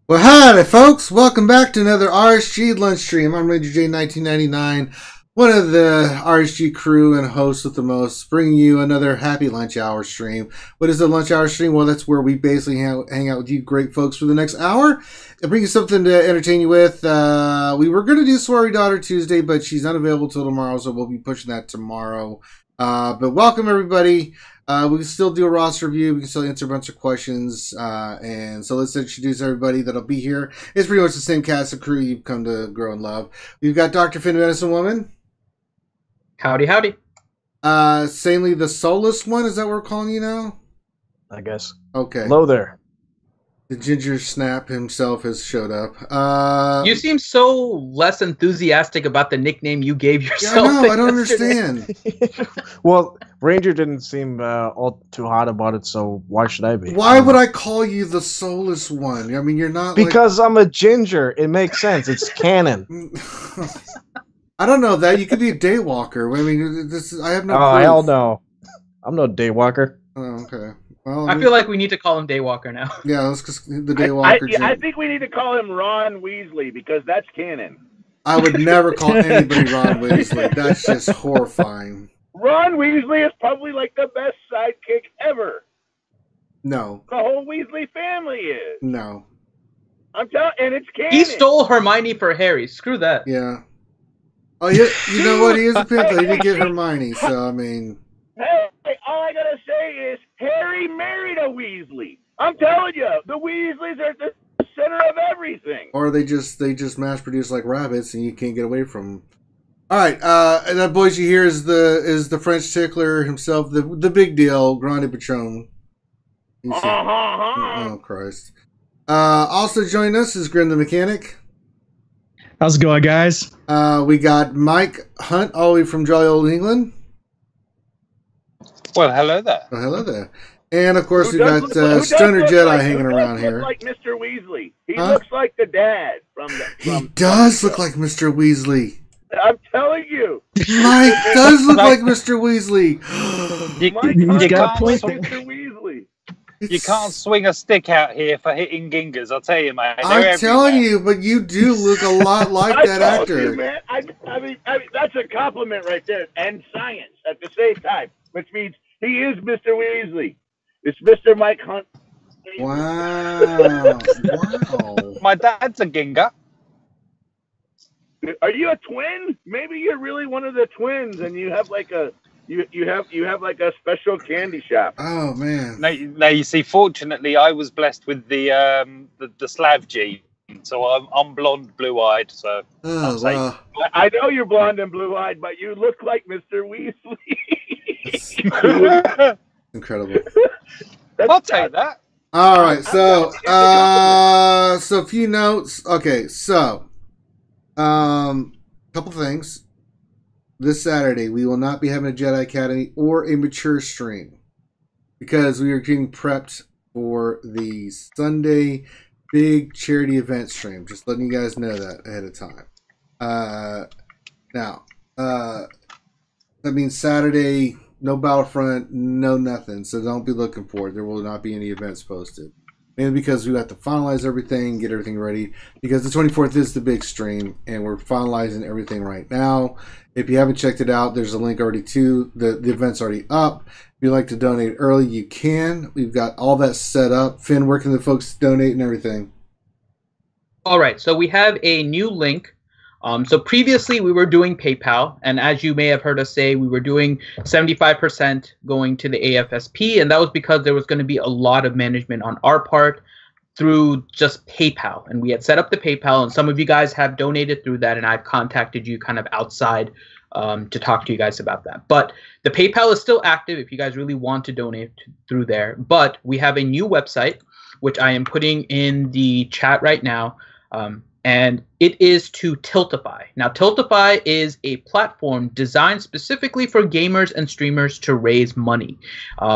Well, howdy, folks. Welcome back to another RSG Lunch Stream. I'm Ranger J 1999, one of the RSG crew and hosts with the most, bringing you another happy lunch hour stream. What is a lunch hour stream? Well, that's where we basically hang out with you great folks for the next hour and bring you something to entertain you with. We were going to do Sorry Daughter Tuesday, but she's unavailable till tomorrow, so we'll be pushing that tomorrow. But welcome, everybody. We can still do a roster review. We can still answer a bunch of questions. And so let's introduce everybody that'll be here. It's pretty much the same cast of crew you've come to grow and love. We've got Dr. Finn, Medicine Woman. Howdy, howdy. Sanely the Soulless One, is that what we're calling you now? I guess. Okay. Hello there. The Ginger Snap himself has showed up. You seem so less enthusiastic about the nickname you gave yourself. Yeah, I know, I don't understand. Well, Ranger didn't seem all too hot about it, so why should I be? Why would I call you the Soulless One? I mean, you're not because I'm a ginger. It makes sense. It's canon. I don't know that. You could be a daywalker. I mean, I have no Oh, proof. hell no. I'm no daywalker. Oh, okay. Well, I feel like we need to call him Daywalker now. Yeah, that's because the Daywalker. I think we need to call him Ron Weasley because that's canon. I would never call anybody Ron Weasley. That's just horrifying. Ron Weasley is probably like the best sidekick ever. No. The whole Weasley family is. No. I'm telling, and it's canon. He stole Hermione for Harry. Screw that. Yeah. Oh, yeah. You know what? He is a pimp. He did get Hermione, so I mean. Hey, all I gotta say is Harry married a Weasley. I'm telling you, the Weasleys are the center of everything. Or they just mass produce like rabbits, and you can't get away from them. All right, and that voice you hear is the French tickler himself, the big deal, Grande Patron. Oh Christ! Also joining us is Grim the Mechanic. How's it going, guys? We got Mike Hunt all the way from jolly old England. Well, hello there. Oh, hello there. And, of course, we've got Stoner Jedi hanging around here. Like Mr. Weasley. He looks like the dad from the... He does look like Mr. Weasley. I'm telling you. Mike does look like Mr. Weasley. You can't swing a stick out here for hitting gingers, I'll tell you, mate. I'm telling you, but you do look a lot like that actor. You, man. I mean, that's a compliment right there. And science at the same time, which means he is Mr. Weasley. It's Mr. Mike Hunt. Wow. Wow. My dad's a ginger. Are you a twin? Maybe you're really one of the twins, and you have like a you have like a special candy shop. Oh man! Now you see, fortunately, I was blessed with the Slav gene, so I'm blonde, blue-eyed. So wow. I know you're blonde and blue-eyed, but you look like Mr. Weasley. Incredible. I'll take that. All right, so a few notes. Okay, so couple things. This Saturday, we will not be having a Jedi Academy or a mature stream because we are getting prepped for the Sunday big charity event stream. Just letting you guys know that ahead of time. Now, that means Saturday, no Battlefront, no nothing. So don't be looking for it. There will not be any events posted. Mainly because we have to finalize everything, get everything ready. Because the 24th is the big stream, and we're finalizing everything right now. If you haven't checked it out, there's a link already to the event's already up. If you'd like to donate early, you can. We've got all that set up. Finn, where can the folks donate and everything? All right, so we have a new link. So previously we were doing PayPal, and as you may have heard us say, we were doing 75% going to the AFSP, and that was because there was going to be a lot of management on our part through just PayPal. And we had set up the PayPal, and some of you guys have donated through that, and I've contacted you kind of outside to talk to you guys about that. But the PayPal is still active if you guys really want to donate through there. But we have a new website, which I am putting in the chat right now. And it is to Tiltify. Now, Tiltify is a platform designed specifically for gamers and streamers to raise money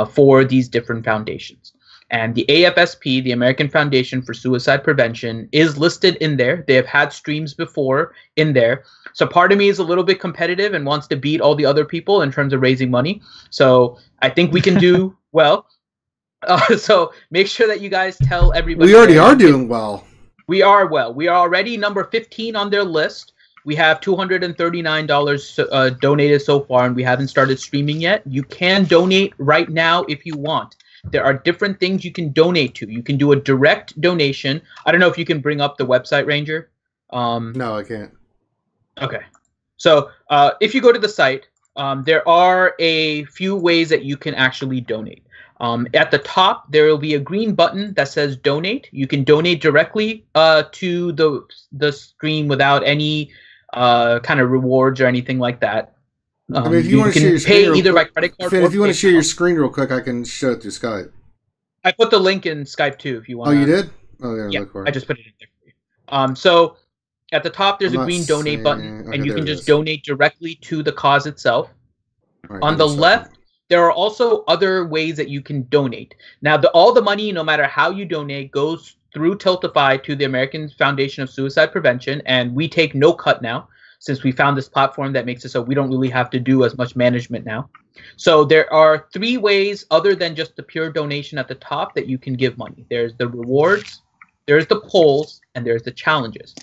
for these different foundations. And the AFSP, the American Foundation for Suicide Prevention, is listed in there. They have had streams before in there. So part of me is a little bit competitive and wants to beat all the other people in terms of raising money. So I think we can do well. So make sure that you guys tell everybody. We already are doing well. We are well. We are already number 15 on their list. We have $239 donated so far, and we haven't started streaming yet. You can donate right now if you want. There are different things you can donate to. You can do a direct donation. I don't know if you can bring up the website, Ranger. No, I can't. Okay. So if you go to the site, there are a few ways that you can actually donate. At the top, there will be a green button that says donate. You can donate directly to the stream without any kind of rewards or anything like that. I mean, if you want to share your screen pay either quick, by credit card Finn, or if you want to share PayPal. your screen real quick, I can show it through Skype. I put the link in Skype too if you want. Oh, you did? Oh, there. Yeah, Look for it. I just put it in there for you. So at the top, there's I'm a not green donate seeing- button, okay, and you there can it just is. donate directly to the cause itself. All right, On give the me a second. left, there are also other ways that you can donate. Now, all the money, no matter how you donate, goes through Tiltify to the American Foundation of Suicide Prevention, and we take no cut now, since we found this platform that makes it so we don't really have to do as much management now. So there are 3 ways other than just the pure donation at the top that you can give money. There's the rewards, there's the polls, and there's the challenges.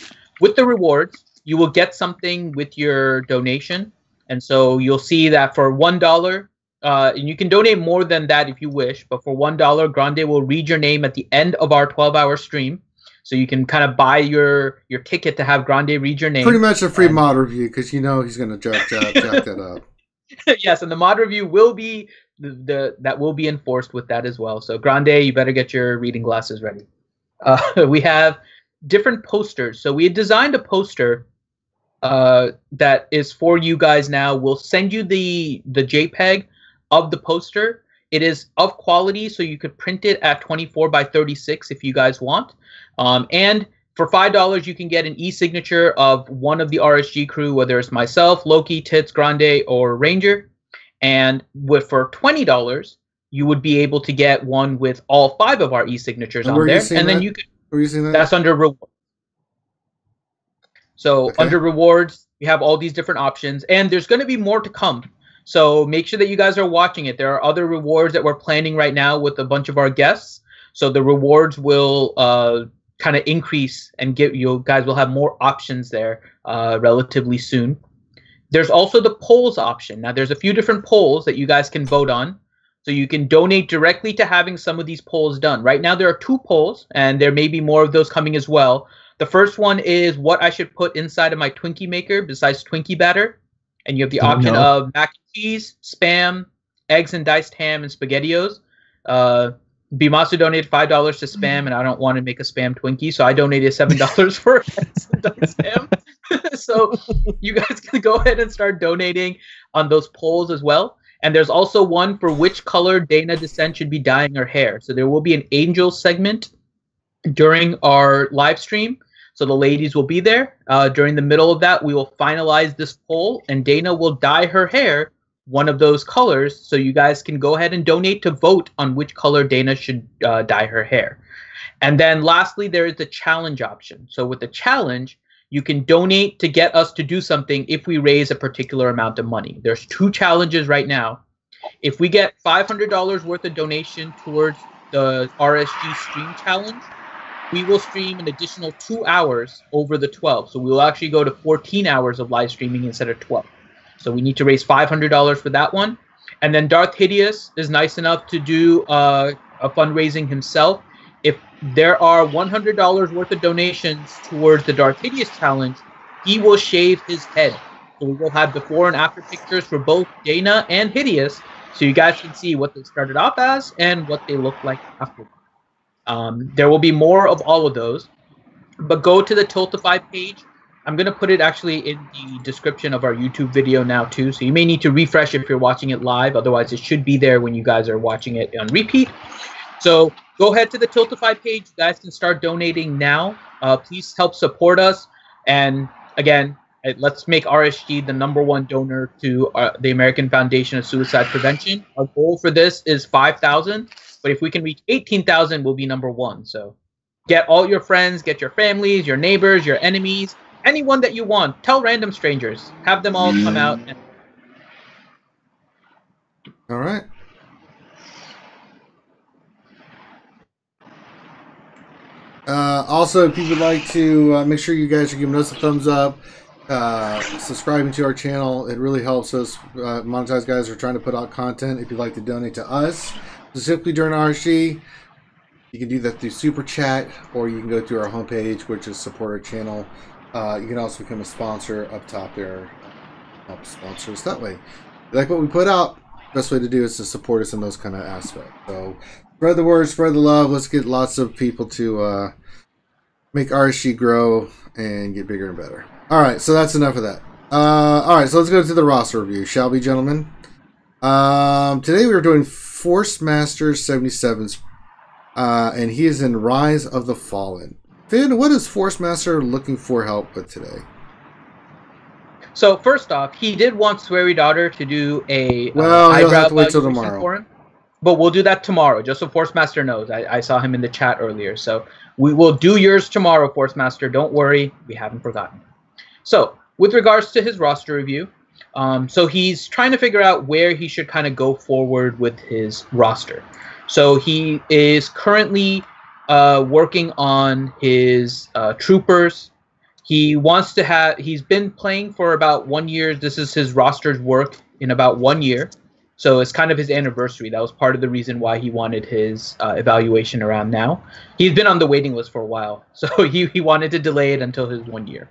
With the rewards, you will get something with your donation. And so you'll see that for $1, and you can donate more than that if you wish, but for $1, Grande will read your name at the end of our 12-hour stream. So you can kind of buy your ticket to have Grande read your name. Pretty much a free mod review, because you know he's going to jack that up. Yes, and the mod review will be that will be enforced with that as well. So Grande, you better get your reading glasses ready. We have different posters. So we had designed a poster that is for you guys now. We'll send you the JPEG of the poster. It is of quality, so you could print it at 24 by 36 if you guys want. And for $5, you can get an e-signature of one of the RSG crew, whether it's myself, Loki, Tits, Grande, or Ranger. And for $20, you would be able to get one with all 5 of our e-signatures on there. And then you could. Where are you seeing that? That's under reward. So Okay. under rewards, we have all these different options, and there's going to be more to come. So make sure that you guys are watching it. There are other rewards that we're planning right now with a bunch of our guests. So the rewards will kind of increase, and you guys will have more options there relatively soon. There's also the polls option. Now there's a few different polls that you guys can vote on. So you can donate directly to having some of these polls done. Right now there are 2 polls, and there may be more of those coming as well. The first one is what I should put inside of my Twinkie maker besides Twinkie batter. And you have the option of mac and cheese, Spam, eggs and diced ham, and SpaghettiOs. Bimasu donated $5 to Spam, and I don't want to make a Spam Twinkie, so I donated $7 for eggs and diced ham. So you guys can go ahead and start donating on those polls as well. And there's also one for which color Dana Descent should be dyeing her hair. So there will be an angel segment during our live stream. So the ladies will be there. During the middle of that, we will finalize this poll, and Dana will dye her hair one of those colors, so you guys can go ahead and donate to vote on which color Dana should dye her hair. And then lastly, there is the challenge option. So with the challenge, you can donate to get us to do something if we raise a particular amount of money. There's 2 challenges right now. If we get $500 worth of donation towards the RSG stream challenge, we will stream an additional 2 hours over the 12. So we will actually go to 14 hours of live streaming instead of 12. So we need to raise $500 for that one. And then Darth Hideous is nice enough to do a fundraising himself. If there are $100 worth of donations towards the Darth Hideous challenge, he will shave his head. So we will have before and after pictures for both Dana and Hideous, so you guys can see what they started off as and what they look like afterwards. There will be more of all of those, but go to the Tiltify page. I'm going to put it actually in the description of our YouTube video now too, so you may need to refresh if you're watching it live. Otherwise, it should be there when you guys are watching it on repeat. So go ahead to the Tiltify page. You guys can start donating now. Please help support us. And again, let's make RSG the #1 donor to the American Foundation of Suicide Prevention. Our goal for this is 5,000, but if we can reach 18,000, we'll be #1. So get all your friends, get your families, your neighbors, your enemies, anyone that you want. Tell random strangers. Have them all come out. All right. Also, if you would like to make sure you guys are giving us a thumbs up, subscribing to our channel, it really helps us. Monetize guys are trying to put out content. If you'd like to donate to us, specifically during RSG, you can do that through Super Chat, or you can go to our homepage, which is support our channel. You can also become a sponsor up top there. Help sponsor us that way. If you like what we put out, best way to do is to support us in those kind of aspects. So spread the word, spread the love. Let's get lots of people to make RSG grow and get bigger and better. All right, so that's enough of that. All right, so let's go to the roster review, shall we, gentlemen? Today we are doing Force Master 77's, and he is in Rise of the Fallen. Finn, what is Force Master looking for help with today? So first off, he did want Sweary Daughter to do a well, he'll have to wait till evaluation tomorrow for him, but we'll do that tomorrow. Just so Force Master knows, I saw him in the chat earlier, so we will do yours tomorrow, Force Master. Don't worry, we haven't forgotten. So with regards to his roster review, so he's trying to figure out where he should kind of go forward with his roster. So he is currently working on his troopers. He wants to have. He's been playing for about 1 year. This is his roster's work in about 1 year, so it's kind of his anniversary. That was part of the reason why he wanted his evaluation around now. He's been on the waiting list for a while, so he wanted to delay it until his 1 year.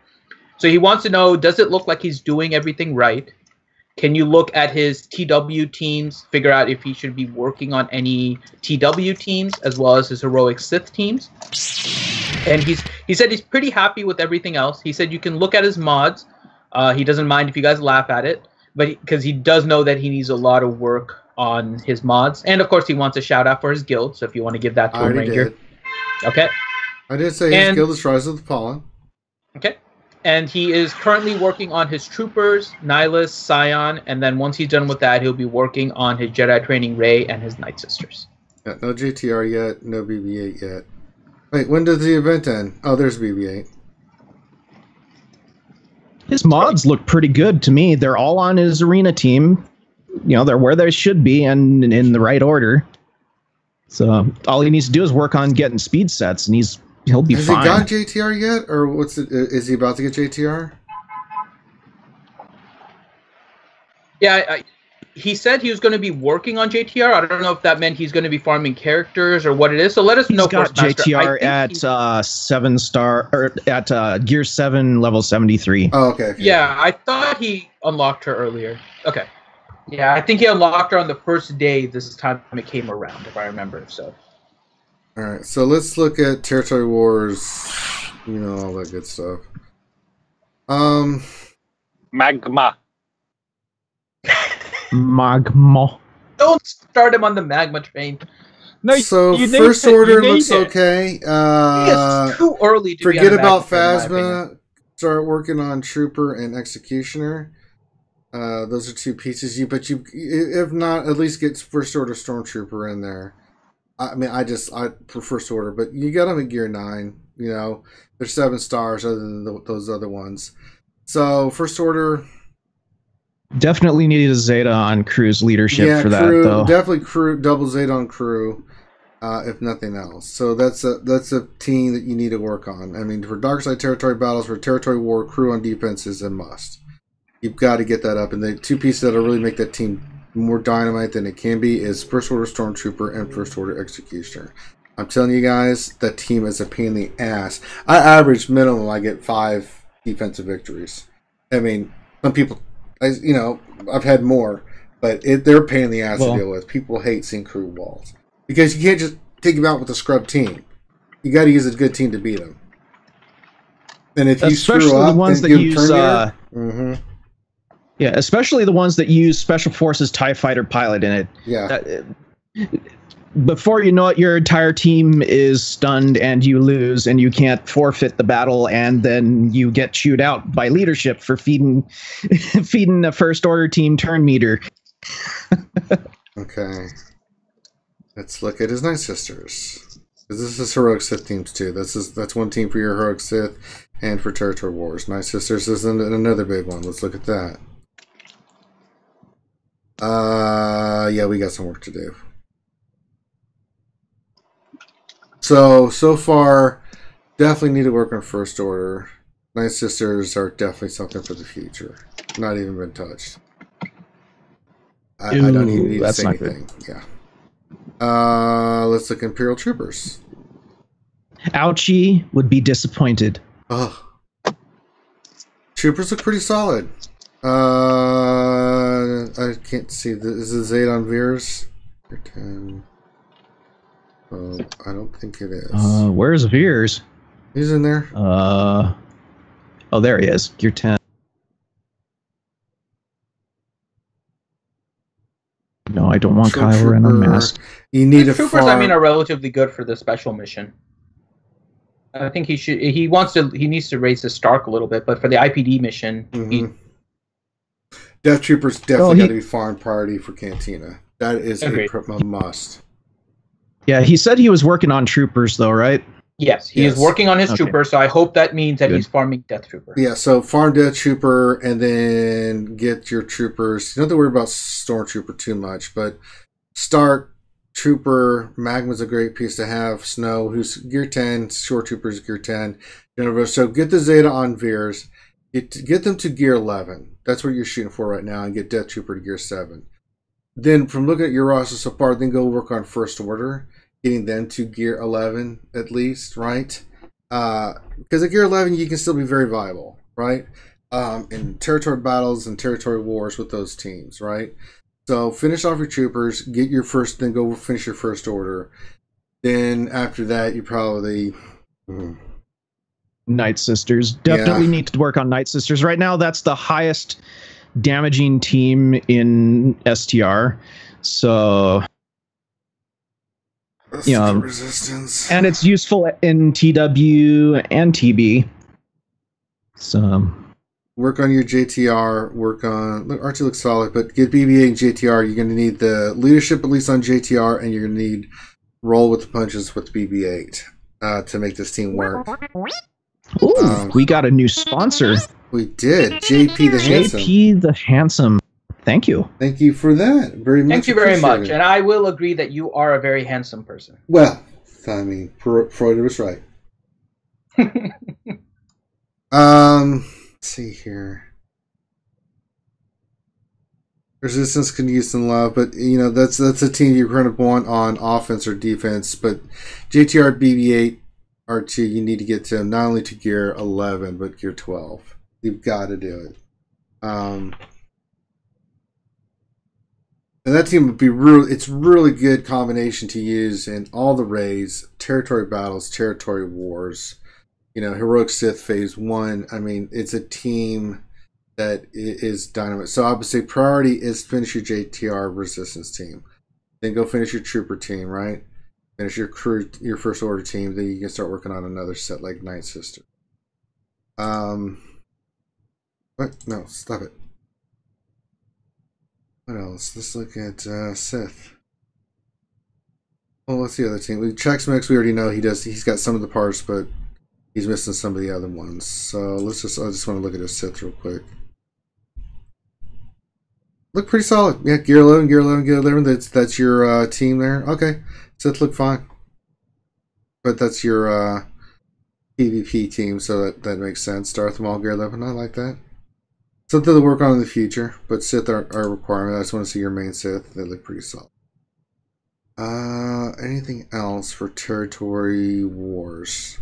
So he wants to know: does it look like he's doing everything right? Can you look at his TW teams, figure out if he should be working on any TW teams as well as his heroic Sith teams? And he said he's pretty happy with everything else. He said you can look at his mods. He doesn't mind if you guys laugh at it, but because he does know that he needs a lot of work on his mods. And of course, he wants a shout out for his guild. So if you want to give that to him, Ranger. Okay. I did say his guild is Rise of the Fallen. Okay. And he is currently working on his troopers, Nihilus, Scion, and then once he's done with that, he'll be working on his Jedi training Rey and his Night Sisters. Yeah, no JTR yet, no BB-8 yet. Wait, when does the event end? Oh, there's BB-8. His mods look pretty good to me. They're all on his arena team. You know, they're where they should be and in the right order. So all he needs to do is work on getting speed sets, and he'll be fine. Has he got JTR yet, or what's it? Is he about to get JTR? Yeah, he said he was going to be working on JTR. I don't know if that meant he's going to be farming characters or what it is. So let us know. He's got JTR at 7-star or at Gear 7 level 73. Oh, okay. Yeah, I thought he unlocked her earlier. Okay. Yeah, I think he unlocked her on the first day this time it came around, if I remember. So. All right, so let's look at Territory Wars, you know, all that good stuff. Magma. Magma. Don't start him on the magma train. No, so you First need Order it. looks okay. It's too early to forget be on the about magma train, in my opinion. Phasma. Start working on Trooper and Executioner. Those are two pieces. But if not, at least get First Order Stormtrooper in there. I mean, I prefer First Order, but you got them at Gear 9. You know, they're 7 stars other than those other ones. So First Order. Definitely needed a Zeta on Crew's leadership for that, though. Definitely Crew, double Zeta on Crew, if nothing else. So that's a team that you need to work on. I mean, for Darkside Territory battles, for Territory War, Crew on defense is a must. You've got to get that up. And the two pieces that'll really make that team more dynamite than it can be is First Order Stormtrooper and First Order Executioner. I'm telling you guys, that team is a pain in the ass. I average minimum, I get 5 defensive victories. I mean, some people, I've had more, but they're a pain in the ass to deal with. People hate seeing Crew walls because you can't just take them out with a scrub team. You got to use a good team to beat them. And if you screw up, the ones that use, yeah, especially the ones that use Special Forces TIE Fighter pilot in it. Yeah. Before you know it, your entire team is stunned and you lose and you can't forfeit the battle, and then you get chewed out by leadership for feeding a First Order team turn meter. Okay. Let's look at his Night Sisters. This is Heroic Sith teams too. That's one team for your Heroic Sith and for Territory Wars. Night Sisters is another big one. Let's look at that. Yeah, we got some work to do. So far, Definitely need to work on First Order. Night Sisters are definitely something for the future. Not even been touched. I don't even need to say anything. Yeah. Let's look at Imperial Troopers. Ouchie would be disappointed. Oh. Troopers look pretty solid. I can't see. Is it Zeta on Veers? 10. Oh, I don't think it is. Where's Veers? He's in there. Oh, there he is. Gear 10. No, I don't want Kylo Ren unmasked. You need a Troopers, I mean, are relatively good for the special mission. I think he should. He needs to raise the Stark a little bit, but for the IPD mission, Death Troopers definitely got to be foreign priority for Cantina. That is a must. Yeah, he said he was working on Troopers, though, right? Yes, he is working on his Trooper, so I hope that means that he's farming Death Trooper. Yeah, so farm Death Trooper and then get your Troopers. You don't have to worry about Stormtrooper too much, but Stark, Trooper, Magma's a great piece to have. Snow, who's Gear 10, Shore Trooper's Gear 10. So get the Zeta on Veers. Get them to Gear 11. That's what you're shooting for right now, and get Death Trooper to Gear 7. Then, from looking at your roster so far, then go work on First Order. Getting them to Gear 11 at least, right? Because at Gear 11 you can still be very viable, right? In territory battles and territory wars with those teams, right? So finish off your Troopers, get your first, then go finish your First Order. Then after that, you probably Night Sisters. Definitely need to work on Night Sisters. Right now, that's the highest damaging team in STR. So... resistance. And it's useful in TW and TB. So work on your JTR. Work on R2 looks solid, but get BB-8 and JTR. You're going to need the leadership at least on JTR, and you're going to need roll with the punches with BB-8 to make this team work. Ooh, we got a new sponsor. We did. JP the Handsome. JP the Handsome. Thank you. Thank you for that. Very much. Thank you very much. And I will agree that you are a very handsome person. Well, I mean, Freud was right. Let's see here. Resistance can use some love, but that's a team you're going to want on offense or defense. But JTR, BB-8, R2, you need to get to not only to Gear 11 but Gear 12. You've got to do it. And that team would be it's really good combination to use in all the raids, territory battles, territory wars. Heroic Sith Phase 1. I mean, it's a team that is dynamite. So I would say priority is finish your JTR resistance team. Then go finish your trooper team, right? Finish your crew, your First Order team. Then you can start working on another set like Night Sister. What? No, stop it. What else? Let's look at Sith. Well, what's the other team? Chex Mix, we already know he's got some of the parts, but he's missing some of the other ones. So I just want to look at his Sith real quick. Look pretty solid. Yeah, Gear 11, Gear 11, Gear 11. That's your team there. Okay. Sith look fine. But that's your PvP team, so that makes sense. Darth Maul, Gear 11. I like that. Something to work on in the future, but Sith are a requirement. I just want to see your main Sith. They look pretty solid. Anything else for territory wars?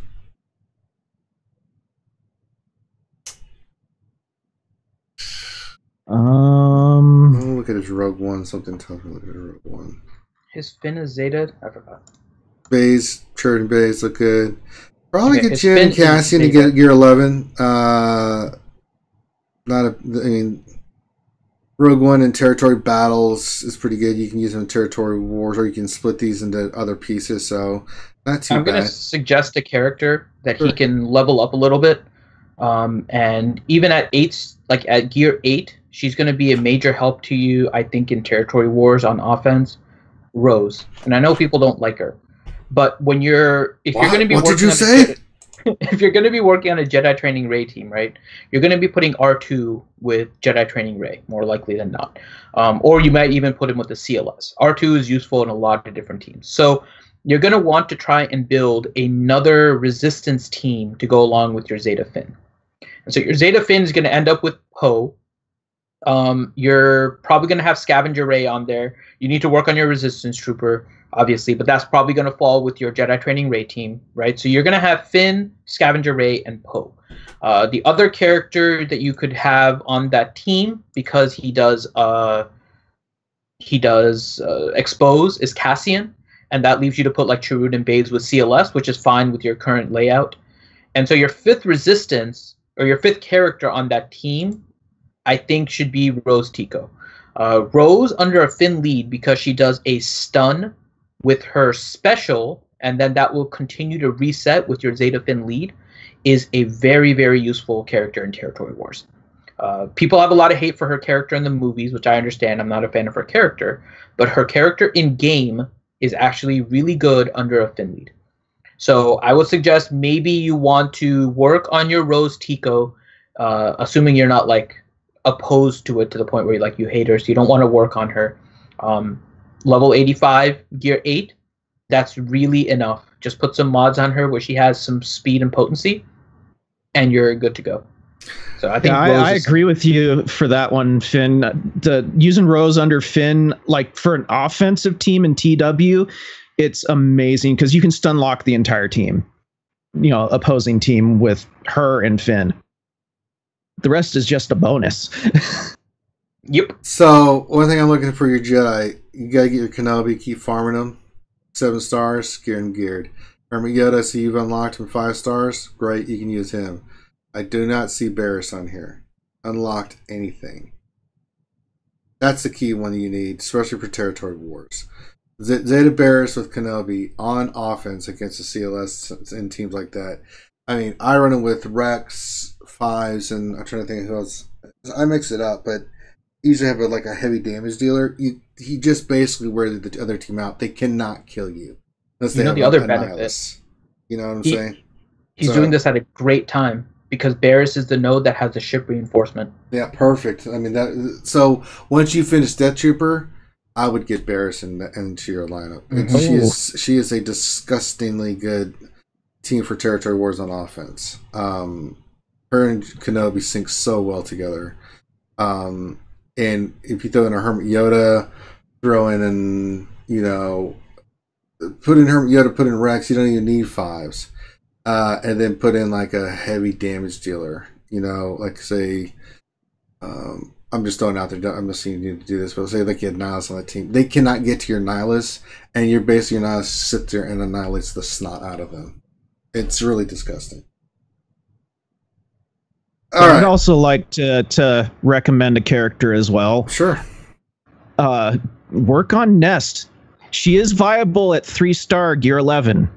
Look at his Rogue One. Something tough. Look at his Rogue One. His Finn is Zeta. I forgot. Bays, Church and Bays look good. Probably get Jin and Cassian to get Gear 11. Rogue One in territory battles is pretty good. You can use them in territory wars, or you can split these into other pieces. So not too bad. I'm going to suggest a character that he can level up a little bit. And even at at Gear 8, she's going to be a major help to you, I think, in territory wars on offense. Rose. And I know people don't like her. But if you're going to be working on a Jedi training Rey team, right? You're going to be putting R2 with Jedi training Rey, more likely than not. Or you might even put him with the CLS. R2 is useful in a lot of different teams. So you're going to want to try and build another resistance team to go along with your Zeta Finn. And so your Zeta Finn is going to end up with Poe. You're probably going to have Scavenger Ray on there. You need to work on your Resistance Trooper, obviously, but that's probably going to fall with your Jedi Training Ray team, right? So you're going to have Finn, Scavenger Ray, and Poe. The other character that you could have on that team, because he does expose, is Cassian, and that leaves you to put like Chirrut and Babes with CLS, which is fine with your current layout. And so your fifth resistance, or your fifth character on that team, I think should be Rose Tico. Rose under a Finn lead, because she does a stun with her special, and then that will continue to reset with your Zeta Finn lead, is a very, very useful character in Territory Wars. People have a lot of hate for her character in the movies, which I understand. I'm not a fan of her character, but her character in game is actually really good under a Finn lead. So I would suggest maybe you want to work on your Rose Tico, assuming you're not like opposed to it to the point where you hate her, so you don't want to work on her. Level 85, gear 8, that's really enough. Just put some mods on her where she has some speed and potency, and you're good to go. So I think I agree with you for that one, Finn. Using Rose under Finn, like for an offensive team in TW, it's amazing because you can stun lock the entire team, opposing team with her and Finn. The rest is just a bonus. Yep. So one thing I'm looking for your Jedi, you gotta get your Kenobi, keep farming them. 7 stars, geared and geared. Hermit Yoda, so you've unlocked him 5 stars. Great, you can use him. I do not see Barriss on here. Unlocked anything. That's the key one you need, especially for Territory Wars. Zeta Barriss with Kenobi on offense against the CLS and teams like that. I mean, I run it with Rex, 5s, and I'm trying to think of who else. I mix it up, but usually have a heavy damage dealer. He just basically wears the other team out. They cannot kill you. Unless they have the other benefit. You know what I'm saying? He's doing this at a great time because Barriss is the node that has the ship reinforcement. Yeah, perfect. I mean, so once you finish Death Trooper, I would get Barriss into your lineup. Mm-hmm. She is a disgustingly good team for Territory Wars on offense. Her and Kenobi sync so well together. And if you throw in a Hermit Yoda, throw in put in Hermit Yoda, put in Rex, you don't even need 5s. And then put in like a heavy damage dealer, say, I'm just throwing out there, I'm not saying you need to do this, but say like you had Nihilus on the team. They cannot get to your Nihilus, and your Nihilus sits there and annihilates the snot out of them. It's really disgusting. I'd also like to recommend a character as well. Sure. Work on Nest. She is viable at 3-star gear 11.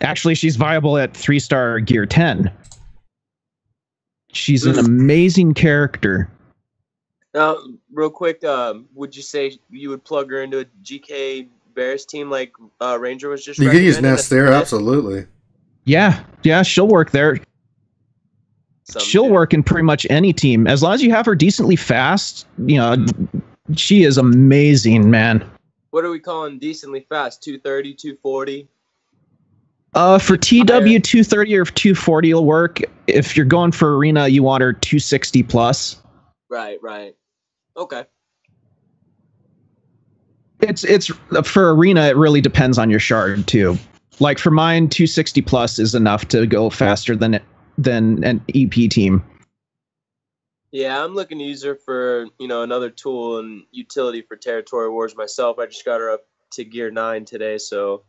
Actually, she's viable at 3-star gear 10. She's an amazing character. Now, real quick, would you say you would plug her into a GK Bears team like Ranger was just You could use Nest there, absolutely. Yeah, she'll work there. She'll work in pretty much any team. As long as you have her decently fast, she is amazing, man. What are we calling decently fast? 230, 240? For TW, 230 or 240 will work. If you're going for arena, you want her 260 plus. Right. Okay. It's for arena, it really depends on your shard too. Like for mine, 260 plus is enough to go faster than an EP team. Yeah, I'm looking to use her for, another tool and utility for Territory Wars myself. I just got her up to gear 9 today, so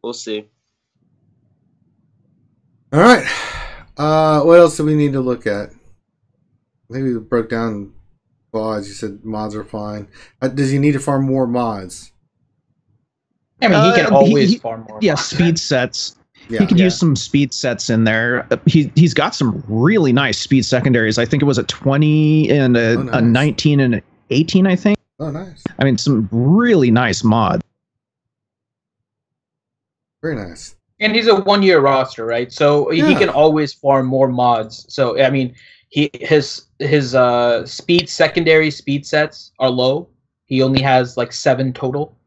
we'll see. All right. What else do we need to look at? Maybe we broke down mods. You said mods are fine. Does he need to farm more mods? I mean, he can always farm more. Yeah, speed sets. Yeah. He could use some speed sets in there. He's got some really nice speed secondaries. I think it was a 20 and a 19 and an 18, I think. Oh, nice. I mean, some really nice mods. Very nice. And he's a 1-year roster, right? So he can always farm more mods. So, I mean, his speed secondary speed sets are low. He only has like 7 total.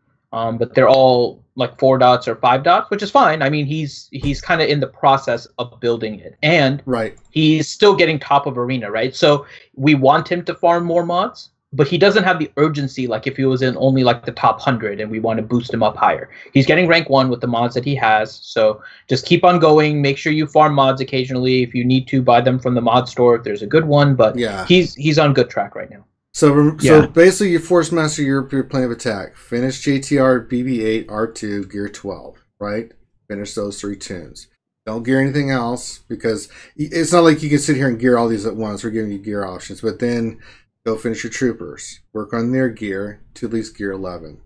but they're all like 4 dots or 5 dots, which is fine. I mean, he's kind of in the process of building it, and he's still getting top of arena, right? So we want him to farm more mods, but he doesn't have the urgency like if he was in only like the top 100 and we want to boost him up higher. He's getting rank 1 with the mods that he has, so just keep on going. Make sure you farm mods occasionally. If you need to, buy them from the mod store if there's a good one, but he's on good track right now. So basically, your Force Master, your plan of attack. Finish JTR, BB-8, R2, Gear 12, right? Finish those 3 tunes. Don't gear anything else, because it's not like you can sit here and gear all these at once. We're giving you gear options. But then go finish your troopers. Work on their gear to at least Gear 11.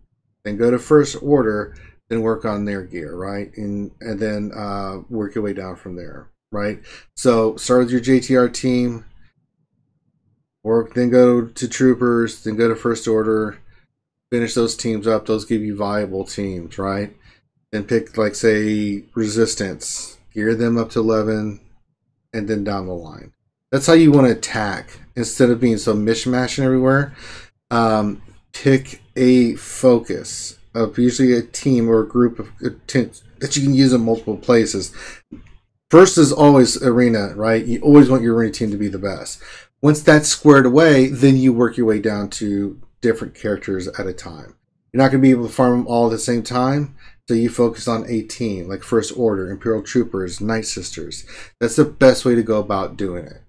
Then go to First Order, then work on their gear, right? And then work your way down from there, right? So start with your JTR team. Then go to troopers, then go to First Order, finish those teams up. Those give you viable teams, right? Then pick, like, say, Resistance, gear them up to 11, and then down the line. That's how you want to attack, instead of being so mishmashing everywhere. Pick a focus of usually a team or a group of that you can use in multiple places. First is always arena, right? You always want your arena team to be the best. Once that's squared away, then you work your way down to different characters at a time. You're not going to be able to farm them all at the same time, so you focus on a team, like First Order, Imperial Troopers, Night Sisters. That's the best way to go about doing it.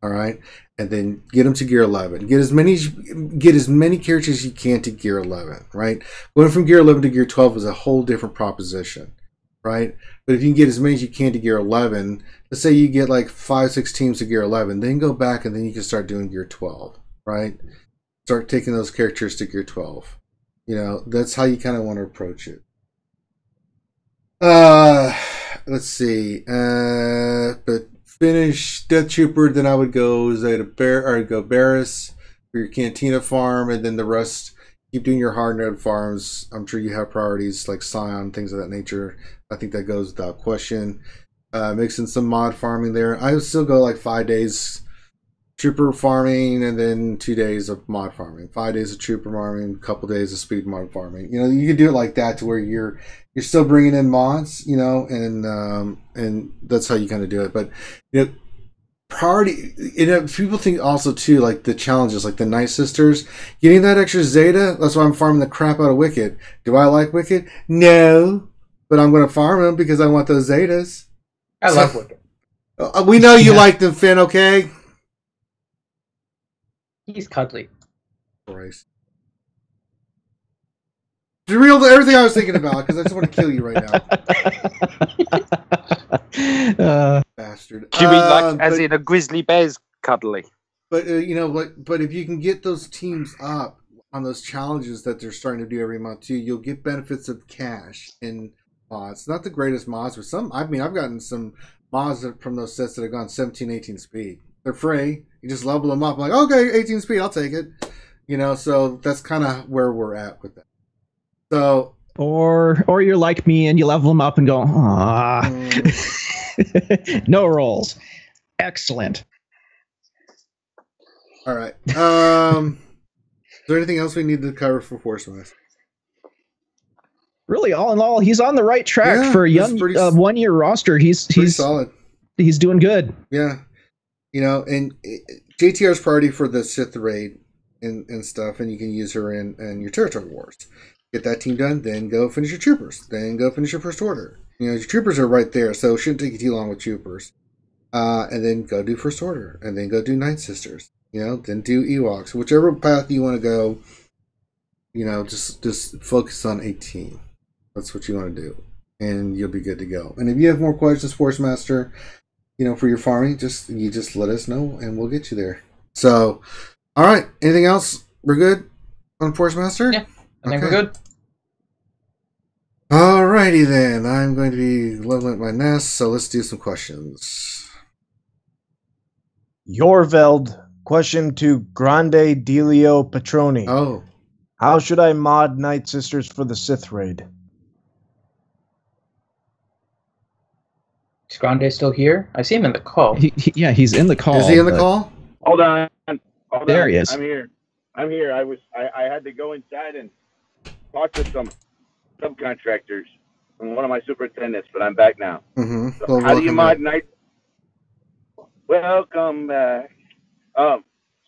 All right? And then get them to Gear 11. Get as many characters as you can to Gear 11, right? Going from Gear 11 to Gear 12 is a whole different proposition, right? But if you can get as many as you can to Gear 11, let's say you get like 5-6 teams to Gear 11, then go back and then you can start doing Gear 12, right? Start taking those characters to Gear 12. You know, that's how you kind of want to approach it. Let's see. But finish Death Trooper, then I would go go Barris for your Cantina farm, and then the rest, keep doing your hard node farms. I'm sure you have priorities like Scion, things of that nature. I think that goes without question. Mix in some mod farming there. I would still go like 5 days trooper farming, and then 2 days of mod farming. 5 days of trooper farming, a couple days of speed mod farming. You know, you can do it like that to where you're still bringing in mods, you know, and that's how you kind of do it. But you know, priority. You know, people think also too, like the challenges, like the Night Sisters, getting that extra Zeta. That's why I'm farming the crap out of Wicked. Do I like Wicked? No, but I'm going to farm them because I want those Zetas. I love Wicked. We know you like them, Finn. Okay. He's cuddly. Christ. It's real everything I was thinking about, because I just want to kill you right now. Bastard. Do you mean like as in a grizzly bear's cuddly? But you know, but if you can get those teams up on those challenges that they're starting to do every month too, you'll get benefits of cash in mods. Not the greatest mods, but some. I mean, I've gotten some mods from those sets that have gone 17, 18 speed. They're free. You just level them up. I'm like, okay, 18 speed, I'll take it. You know, so that's kind of where we're at with that. So, or you're like me and you level them up and go, ah, no rolls. Excellent. All right. Is there anything else we need to cover for Force Master? Really, all in all, he's on the right track for a young 1 year roster. He's solid. He's doing good. Yeah. You know, and JTR's priority for the Sith raid and stuff, and you can use her in your territory wars. Get that team done, then go finish your troopers. Then go finish your First Order. You know, your troopers are right there, so it shouldn't take you too long with troopers. And then go do First Order, and then go do Night Sisters. You know, then do Ewoks. Whichever path you want to go, you know, just focus on a team. That's what you want to do, and you'll be good to go. And if you have more questions, Force Master, you know, for your farming, just let us know, and we'll get you there. So, all right. Anything else? We're good on Force Master? Yeah, I think we're good. Alrighty then. I'm going to be leveling up my nest, so let's do some questions. Yorveld, question to Grande Delio Petroni. Oh. How should I mod Night Sisters for the Sith raid? Is Grande still here? I see him in the call. Yeah, he's in the call. Is he in the call? Hold on. There he is. I'm here. I had to go inside and talk to some subcontractors and one of my superintendents, but I'm back now. Mm-hmm. So Well, how do you welcome mod back. night? Welcome back.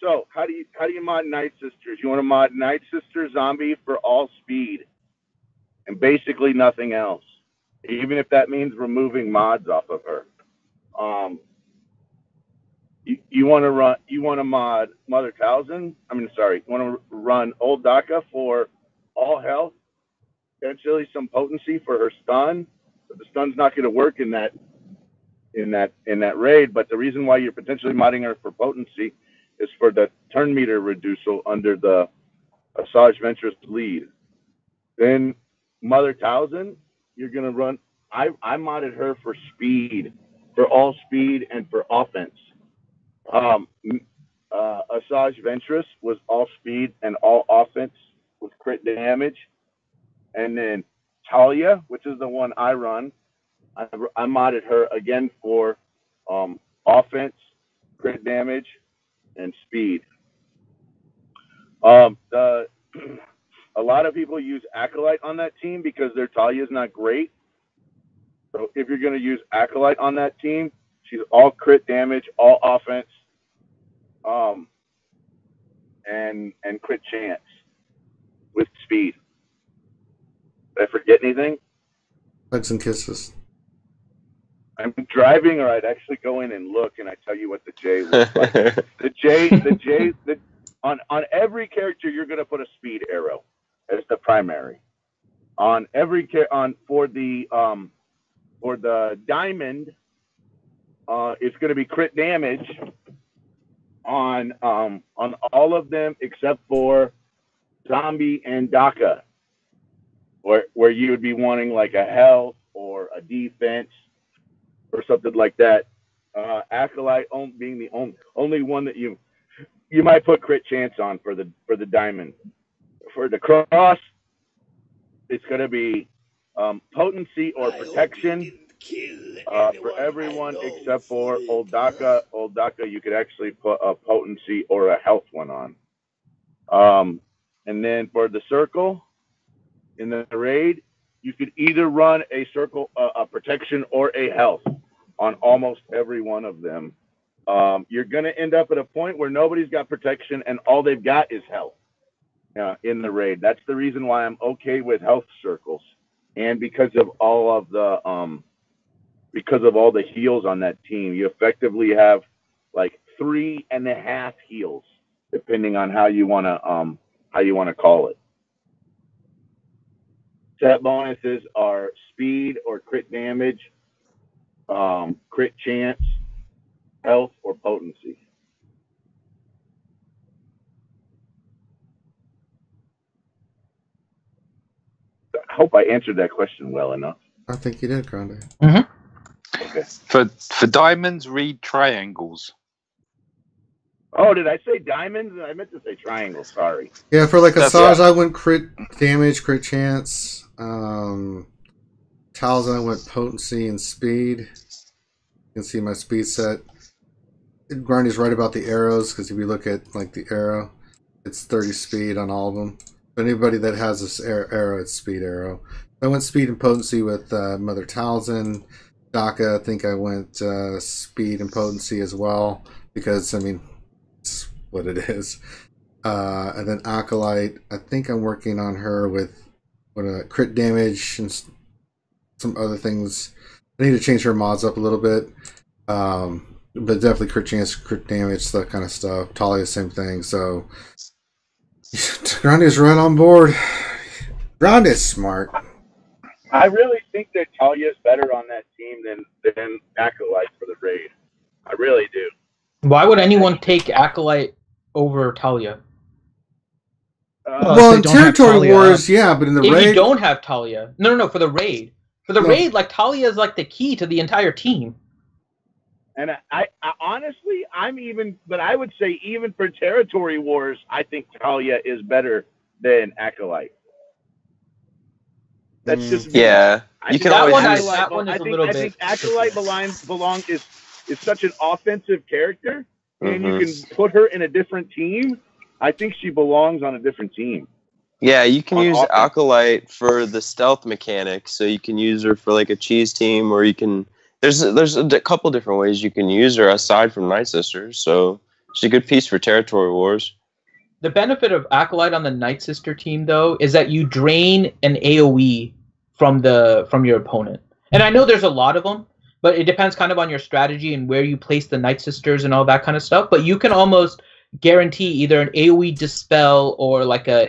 So how do you mod Night Sisters? You want to mod Night Sister Zombie for all speed, and basically nothing else, even if that means removing mods off of her. You want to mod Mother Talzin? You want to run Old Daka for all health, potentially some potency for her stun, but the stun's not going to work in that raid. But the reason why you're potentially modding her for potency is for the turn meter reducial under the Asajj Ventress lead. Then Mother Talzin, you're going to run. I modded her for speed, for all speed and for offense. Asajj Ventress was all speed and all offense with crit damage. And then Talia, which is the one I run, I modded her again for offense, crit damage, and speed. A lot of people use Acolyte on that team because their Talia is not great. So if you're going to use Acolyte on that team, she's all crit damage, all offense, and crit chance with speed. Did I forget anything? Hugs and kisses. I'm driving, or I'd actually go in and look, and I tell you what the J looks like. The J, on every character, you're going to put a speed arrow as the primary. On every for the diamond, it's going to be crit damage on all of them except for Zombie and Daka, where you would be wanting like a health or a defense or something like that. Acolyte being the only one that you might put crit chance on for the diamond. For the cross, it's going to be potency or protection for everyone except for Old Daka. Old Daka, you could actually put a potency or a health one on. And then for the circle in the raid, you could either run a circle, a protection, or a health on almost every one of them. You're going to end up at a point where nobody's got protection and all they've got is health in the raid. That's the reason why I'm okay with health circles, and because of all the heals on that team, you effectively have like 3.5 heals, depending on how you want to call it. Set bonuses are speed or crit damage, crit chance, health, or potency. I hope I answered that question well enough. I think you did, Grande. Mm-hmm. Okay. For diamonds, read triangles. Oh, did I say diamonds? I meant to say triangles. Sorry. Yeah, for like That's Asajj, I went crit damage, crit chance. Talzin, I went potency and speed. You can see my speed set. Grande's right about the arrows, because if you look at like the arrow, it's 30 speed on all of them. But anybody that has this arrow, it's speed arrow. I went speed and potency with Mother Talzin. Daka, I think I went speed and potency as well, because I mean, it's what it is. And then Acolyte, I think I'm working on her with crit damage and some other things. I need to change her mods up a little bit. But definitely crit chance, crit damage, that kind of stuff. Talia, same thing. So Grande's right on board. Grande's smart. I really think that Talia is better on that team than Acolyte for the raid. I really do. Why would anyone take Acolyte over Talia? Well, in Territory Wars, yeah, but in the raid... If you don't have Talia... No, for the raid. For the raid, like, Talia is like the key to the entire team. And I honestly, but I would say even for Territory Wars, I think Talia is better than Acolyte. That's just me. Yeah. You can always that one is a little bit. I think Acolyte is such an offensive character, and you can put her in a different team. I think she belongs on a different team. Yeah, you can On use offense. Acolyte for the stealth mechanic, so you can use her for like a cheese team, or you can. There's a couple different ways you can use her aside from Night Sisters. So she's a good piece for territory wars. The benefit of Acolyte on the Night Sister team, though, is that you drain an AoE from your opponent. And I know there's a lot of them, but it depends kind of on your strategy and where you place the Night Sisters and all that kind of stuff. But you can almost guarantee either an AoE dispel or like a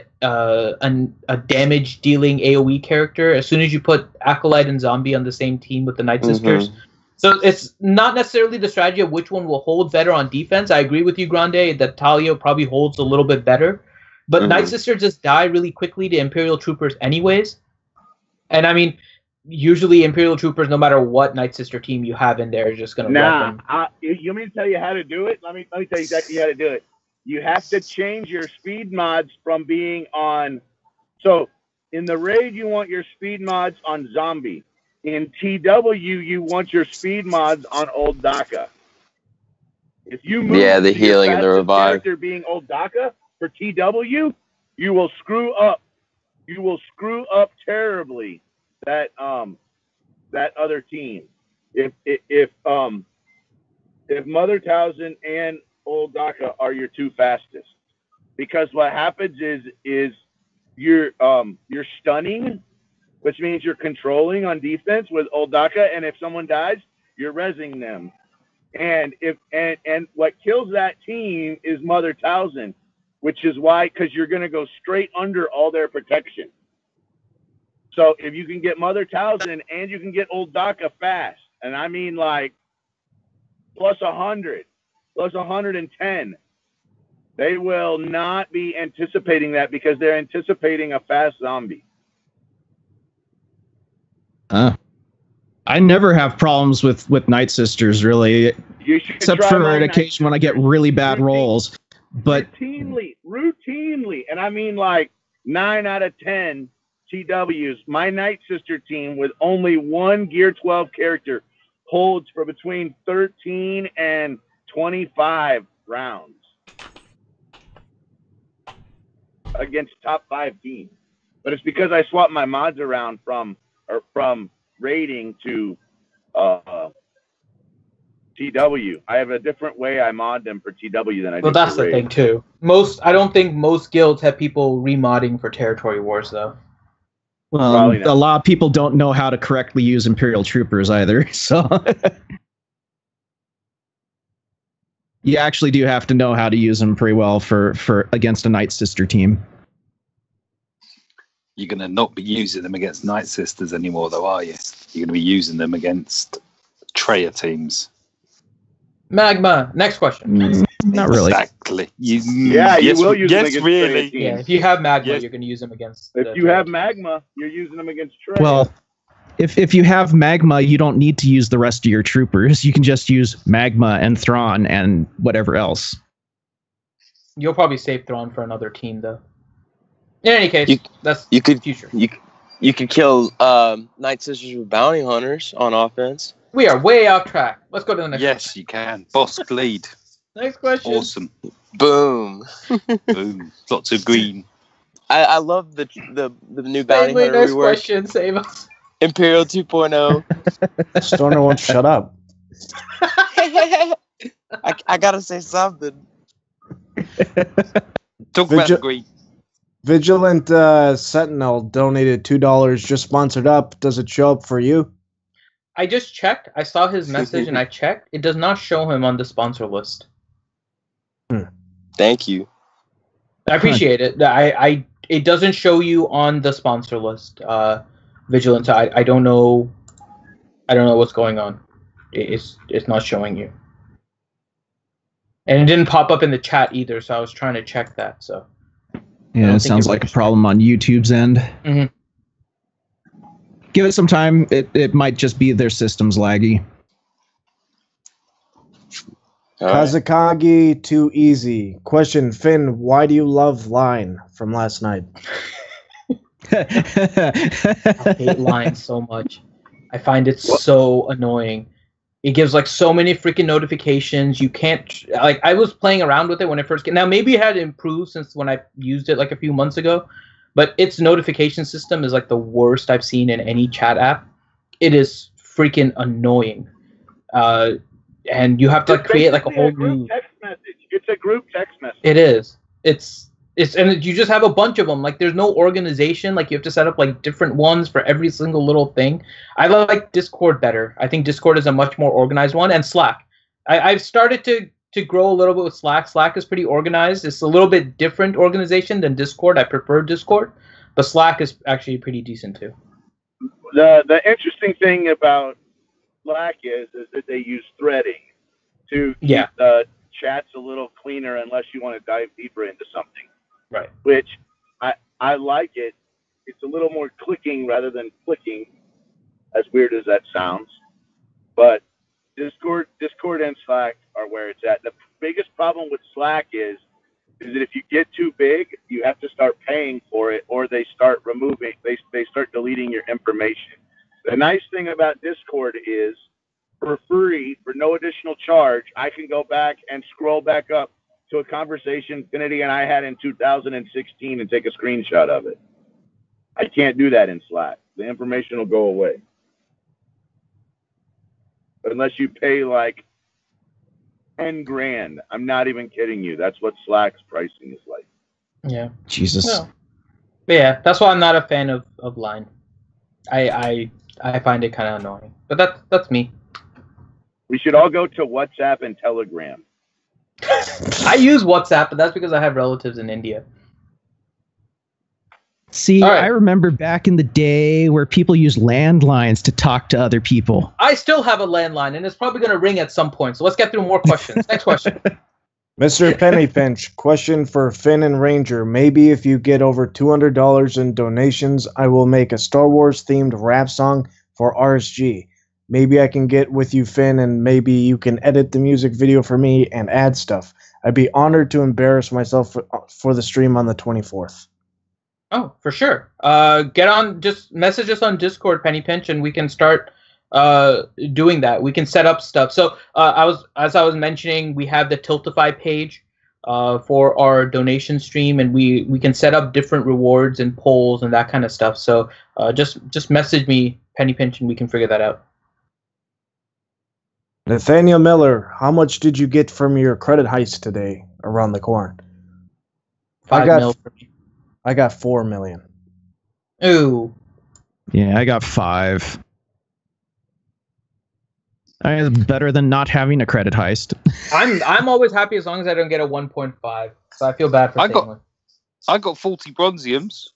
damage dealing AoE character as soon as you put Acolyte and Zombie on the same team with the Night Sisters. So it's not necessarily the strategy of which one will hold better on defense. I agree with you, Grande, that Talia probably holds a little bit better. But Night Sisters just die really quickly to Imperial Troopers anyways. And I mean, usually Imperial Troopers, no matter what Night Sister team you have in there, is just going to wreck them. You want me to tell you how to do it? Let me tell you exactly how to do it. You have to change your speed mods from being on... So, in the raid, you want your speed mods on Zombie. In TW, you want your speed mods on Old Daka. If you move the healing and the revive character being Old Daka for TW, you will screw up. You will screw up terribly that other team. If Mother Towson and Old Daka are your two fastest, because what happens is you're stunning, which means you're controlling on defense with Old Daka, and if someone dies, you're rezzing them. And what kills that team is Mother Towson, which is why, because you're going to go straight under all their protection. So if you can get Mother Towson and you can get Old Daka fast, and I mean like plus 100, plus 110, they will not be anticipating that because they're anticipating a fast zombie. I never have problems with Night Sisters, really, except for an occasion when I get really bad rolls. But routinely, and I mean like 9 out of 10 TWs. My Night Sister team with only one Gear 12 character holds for between 13 and 25 rounds against top 5 teams. But it's because I swapped my mods around from raiding to TW. I have a different way I mod them for TW than I do for raid. Well, that's the thing too. I don't think most guilds have people remodding for territory wars though. Well, a lot of people don't know how to correctly use Imperial Troopers either, so you actually do have to know how to use them pretty well for against a Night Sister team. You're going to not be using them against Night Sisters anymore, though, are you? You're going to be using them against Treya teams. Magma. Next question. Not really. Exactly. You will use them against Treya teams. Yeah, if you have Magma, you're going to use them against... If you have Magma, you're using them against Treya. Well, if you have Magma, you don't need to use the rest of your troopers. You can just use Magma and Thrawn and whatever else. You'll probably save Thrawn for another team, though. In any case, that's future. You could kill Night Sisters with bounty hunters on offense. We are way off track. Let's go to the next Yes, question. you can. Boss bleed. Next question. Awesome. Boom. Boom. Lots of green. I love the new bounty hunter next rework. question. Save us. Imperial 2.0. Stoner won't shut up. I gotta say something. Talk about the green. Vigilant Sentinel donated $2. Just sponsored up. Does it show up for you? I just checked. I saw his message and I checked. It does not show him on the sponsor list. Thank you. I appreciate it. It doesn't show you on the sponsor list. Vigilant. I don't know. I don't know what's going on. It's not showing you. And it didn't pop up in the chat either, so I was trying to check that. So. Yeah, it sounds like a problem on YouTube's end. Mm-hmm. Give it some time. It might just be their system's laggy. Kazakagi, too easy. Question, Finn, why do you love Line from last night? I hate Line so much. I find it so annoying. It gives like so many freaking notifications. You can't I was playing around with it when it first came. Now maybe it had improved since when I used it like a few months ago, but its notification system is like the worst I've seen in any chat app. It is freaking annoying. And you have to like create like a whole new text message. It's a group text message. It is. It's and you just have a bunch of them. Like there's no organization. Like you have to set up like different ones for every single little thing. I like Discord better. I think Discord is a much more organized one, and Slack. I've started to grow a little bit with Slack. Slack is pretty organized. It's a little bit different organization than Discord. I prefer Discord, but Slack is actually pretty decent too. The interesting thing about Slack is that they use threading to keep the chats a little cleaner unless you want to dive deeper into something. Right. Which I like it. It's a little more clicking rather than clicking, as weird as that sounds. But Discord and Slack are where it's at. The biggest problem with Slack is that if you get too big, you have to start paying for it, or they start removing, they start deleting your information. The nice thing about Discord is, for free, for no additional charge, I can go back and scroll back up to a conversation Infinity and I had in 2016 and take a screenshot of it. I can't do that in Slack. The information will go away. Unless you pay like 10 grand. I'm not even kidding you. That's what Slack's pricing is like. Yeah. Jesus. No. Yeah, that's why I'm not a fan of Line. I find it kind of annoying. But that's me. We should all go to WhatsApp and Telegram. I use WhatsApp, but that's because I have relatives in India. See, I remember back in the day where people used landlines to talk to other people. I still have a landline, and it's probably going to ring at some point. So let's get through more questions. Next question. Mr. Pennypinch, question for Finn and Ranger. Maybe if you get over $200 in donations, I will make a Star Wars themed rap song for RSG. Maybe I can get with you, Finn, and maybe you can edit the music video for me and add stuff. I'd be honored to embarrass myself for the stream on the 24th. Oh, for sure. Get on, just message us on Discord, Pennypinch, and we can start doing that. We can set up stuff. So as I was mentioning, we have the Tiltify page for our donation stream, and we can set up different rewards and polls and that kind of stuff. So just message me, Pennypinch, and we can figure that out. Nathaniel Miller, how much did you get from your credit heist today around the corn? 5 mil for me. I got 4 million. Ooh. Yeah, I got 5. It's better than not having a credit heist. I'm always happy as long as I don't get a 1.5. So I feel bad for saying one. I got 40 bronziums.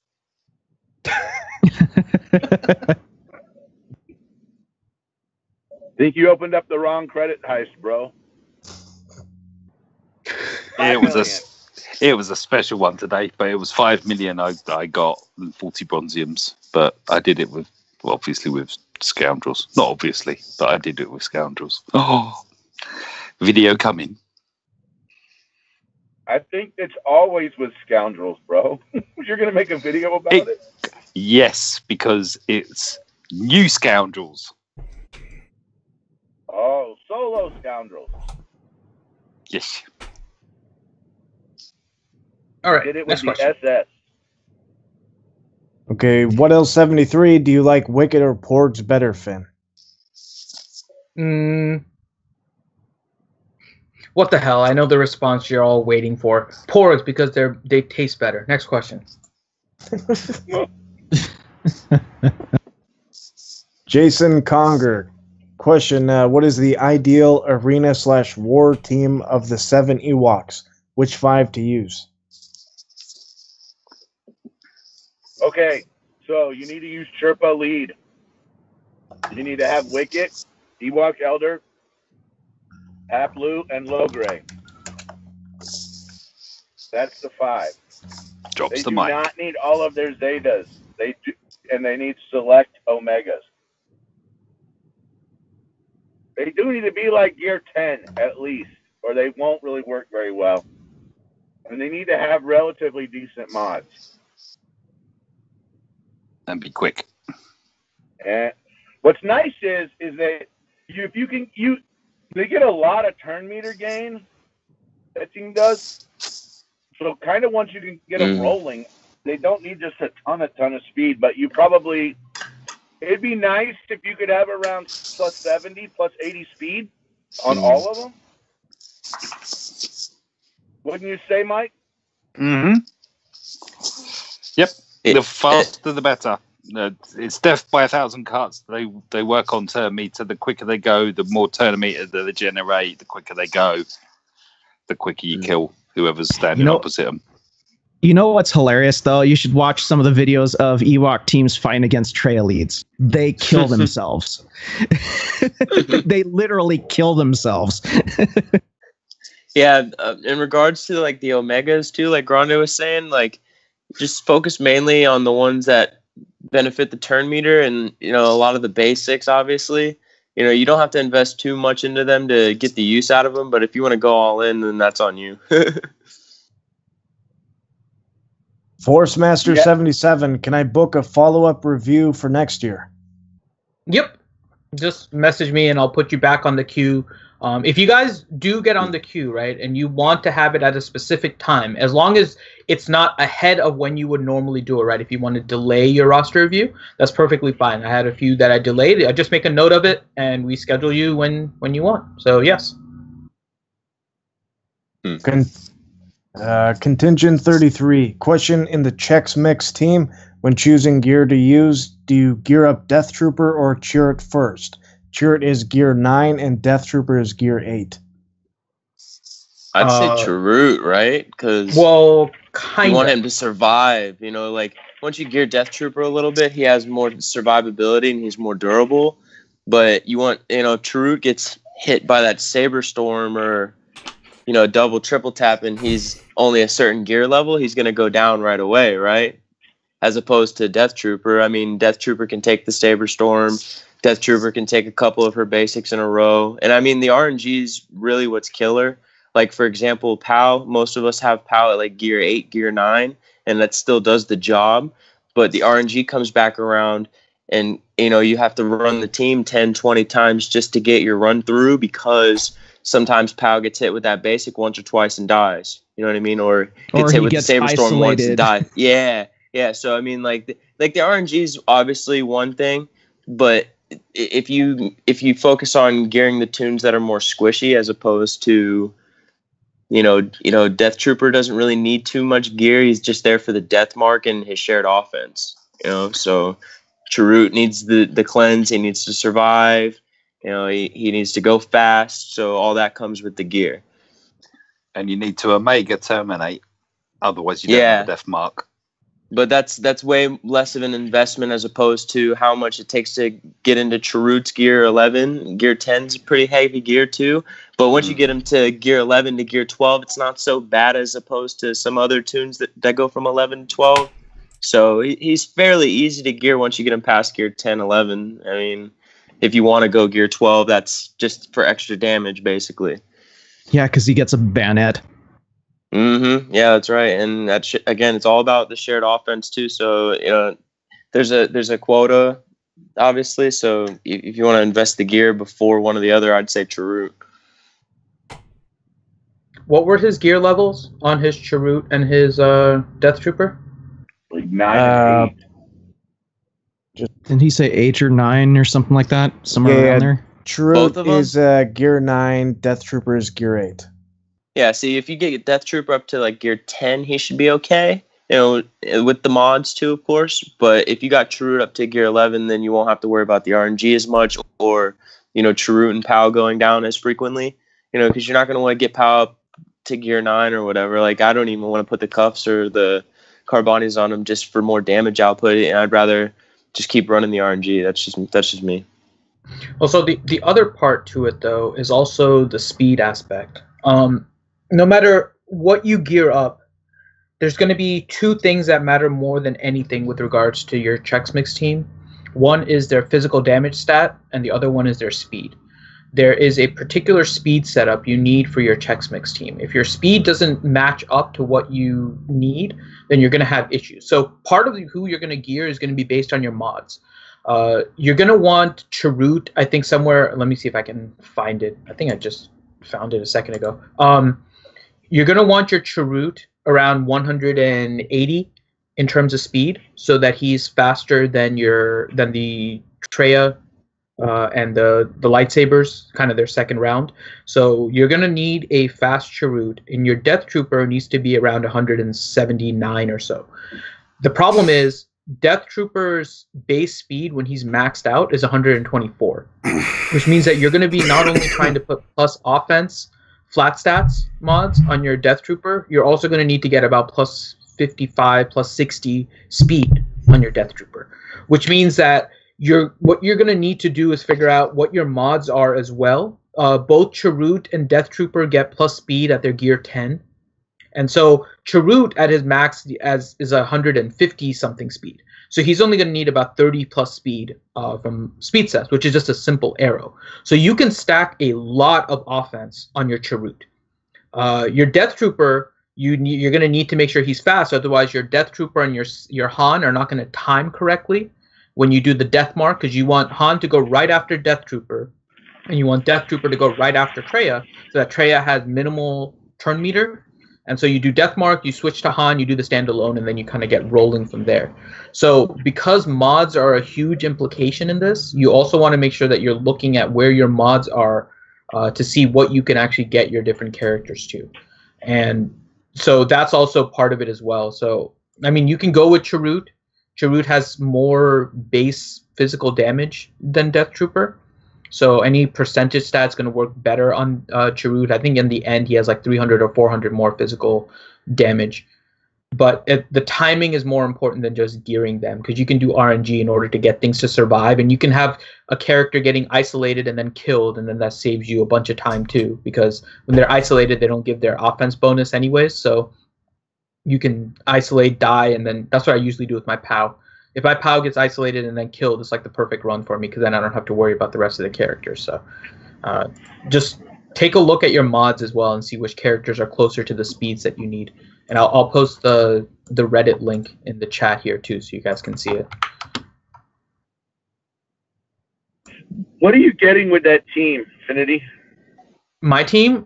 Think you opened up the wrong credit heist, bro. It was a special one today, but it was 5 million. I got 40 bronziums, but I did it with, well, obviously with scoundrels. Not obviously, but I did it with scoundrels. Oh, video coming. I think it's always with scoundrels, bro. You're gonna make a video about it? Yes, because it's new scoundrels. Oh, solo scoundrels. Yes. All right. Did it with next the question. SS. Okay, what else 73? Do you like Wicked or Porgs better, Finn? What the hell? I know the response you're all waiting for. Porgs, because they taste better. Next question. Jason Conger. Question, what is the ideal arena/war team of the 7 Ewoks? Which 5 to use? Okay, so you need to use Sherpa lead. You need to have Wicket, Ewok Elder, Aplu, and Logray. That's the 5. Drops They the do mic. not need all of their Zetas. They do, and they need select Omegas. They do need to be like Gear 10 at least, or they won't really work very well. And they need to have relatively decent mods. And be quick. And what's nice is that they get a lot of turn meter gain. That team does. So kind of once you can get them rolling, they don't need just a ton of speed, but you probably, it'd be nice if you could have around plus 70, plus 80 speed on all of them. Wouldn't you say, Mike? Mm-hmm. Yep. The faster the better. It's death by 1,000 cuts. They work on turn meter. The quicker they go, the more turn meter that they generate. The quicker they go, the quicker you kill whoever's standing opposite them. You know what's hilarious, though? You should watch some of the videos of Ewok teams fighting against trail leads. They kill themselves. They literally kill themselves. Yeah, in regards to like the Omegas too, like Grande was saying, like just focus mainly on the ones that benefit the turn meter and, you know, a lot of the basics, obviously. You know, you don't have to invest too much into them to get the use out of them, but if you want to go all in, then that's on you. Force Master 77, can I book a follow-up review for next year? Yep. Just message me and I'll put you back on the queue. If you guys do get on the queue, right, and you want to have it at a specific time, as long as it's not ahead of when you would normally do it, right? If you want to delay your roster review, that's perfectly fine. I had a few that I delayed. I just make a note of it and we schedule you when you want. So, yes. Contingent 33. Question in the Chex Mix team. When choosing gear to use, do you gear up Death Trooper or Chirrut first? Chirrut is gear 9 and Death Trooper is gear 8. I'd say Chirrut, right? Because you want him to survive. You know, like once you gear Death Trooper a little bit, he has more survivability and he's more durable. But you want, you know, if Chirrut gets hit by that Saber Storm or, you know, double, triple tap and he's only a certain gear level, he's going to go down right away, right? As opposed to Death Trooper. I mean, Death Trooper can take the Saber Storm. Death Trooper can take a couple of her basics in a row. And I mean, the RNG is really what's killer. Like, for example, POW, most of us have POW at like gear 8, gear 9, and that still does the job. But the RNG comes back around and, you know, you have to run the team 10, 20 times just to get your run through because sometimes POW gets hit with that basic once or twice and dies. You know what I mean? Or gets hit with the Saber Storm once and dies. Yeah. Yeah. So, I mean, like the RNG is obviously one thing, but if you focus on gearing the tunes that are more squishy as opposed to, you know, Death Trooper doesn't really need too much gear. He's just there for the death mark and his shared offense, you know. So Chirrut needs the cleanse. He needs to survive. You know, he needs to go fast. So all that comes with the gear. And you need to Omega terminate. Otherwise, you don't have a death mark. But that's way less of an investment as opposed to how much it takes to get into Chirrut's gear 11. Gear 10 is pretty heavy gear too. But once you get him to gear 11 to gear 12, it's not so bad as opposed to some other tunes that go from 11 to 12. So he's fairly easy to gear once you get him past gear 10, 11. I mean, if you want to go gear 12, that's just for extra damage, basically. Yeah, because he gets a bayonet. Mm-hmm. Yeah, that's right. And that again, it's all about the shared offense too. So, you know, there's a quota, obviously. So if you want to invest the gear before one or the other, I'd say Chirrut. What were his gear levels on his Chirrut and his Death Trooper? Like 9 and 8. Didn't he say 8 or 9 or something like that? Somewhere around there? Chirrut is gear 9, Death Trooper is gear 8. Yeah, see, if you get Death Trooper up to like gear 10, he should be okay. You know, with the mods too, of course. But if you got Chirrut up to gear 11, then you won't have to worry about the RNG as much, or, you know, Chirrut and POW going down as frequently. You know, because you're not going to want to get POW up to gear 9 or whatever. Like, I don't even want to put the cuffs or the Carbonis on them just for more damage output, and I'd rather just keep running the RNG. That's just me. Well, so the other part to it though is also the speed aspect. No matter what you gear up, there's going to be two things that matter more than anything with regards to your Chex Mix team. One is their physical damage stat, and the other one is their speed. There is a particular speed setup you need for your Chex Mix team. If your speed doesn't match up to what you need, then you're going to have issues. So part of who you're going to gear is going to be based on your mods. You're going to want Chirrut, I think somewhere, let me see if I can find it. I think I just found it a second ago. You're going to want your Chirrut around 180 in terms of speed, so that he's faster than the Treya and the lightsabers, kind of their second round. So you're gonna need a fast Chirrut, and your Death Trooper needs to be around 179 or so. The problem is Death Trooper's base speed when he's maxed out is 124, which means that you're gonna be not only trying to put plus offense flat stats mods on your Death Trooper, you're also gonna need to get about plus 55, plus 60 speed on your Death Trooper, which means that what you're going to need to do is figure out what your mods are as well. Both Chirrut and Death Trooper get plus speed at their gear 10. And so Chirrut at his max is 150 something speed. So he's only going to need about 30 plus speed from speed sets, which is just a simple arrow. So you can stack a lot of offense on your Chirrut. Your Death Trooper, you're going to need to make sure he's fast. Otherwise, your Death Trooper and your Han are not going to time correctly when you do the death mark, because you want Han to go right after Death Trooper, and you want Death Trooper to go right after Treya, so that Treya has minimal turn meter. And so you do death mark, you switch to Han, you do the standalone, and then you kind of get rolling from there. So because mods are a huge implication in this, you also want to make sure that you're looking at where your mods are to see what you can actually get your different characters to. And so that's also part of it as well. So, I mean, you can go with Chirrut. Chirrut has more base physical damage than Death Trooper. So any percentage stat's going to work better on Chirrut. I think in the end he has like 300 or 400 more physical damage. But the timing is more important than just gearing them, because you can do RNG in order to get things to survive. And you can have a character getting isolated and then killed, and then that saves you a bunch of time too. Because when they're isolated, they don't give their offense bonus anyways. So you can isolate, die, and then that's what I usually do with my POW. If my POW gets isolated and then killed, it's like the perfect run for me, because then I don't have to worry about the rest of the characters. So just take a look at your mods as well and see which characters are closer to the speeds that you need. And I'll post the Reddit link in the chat here too, so you guys can see it. What are you getting with that team, Finity? My team,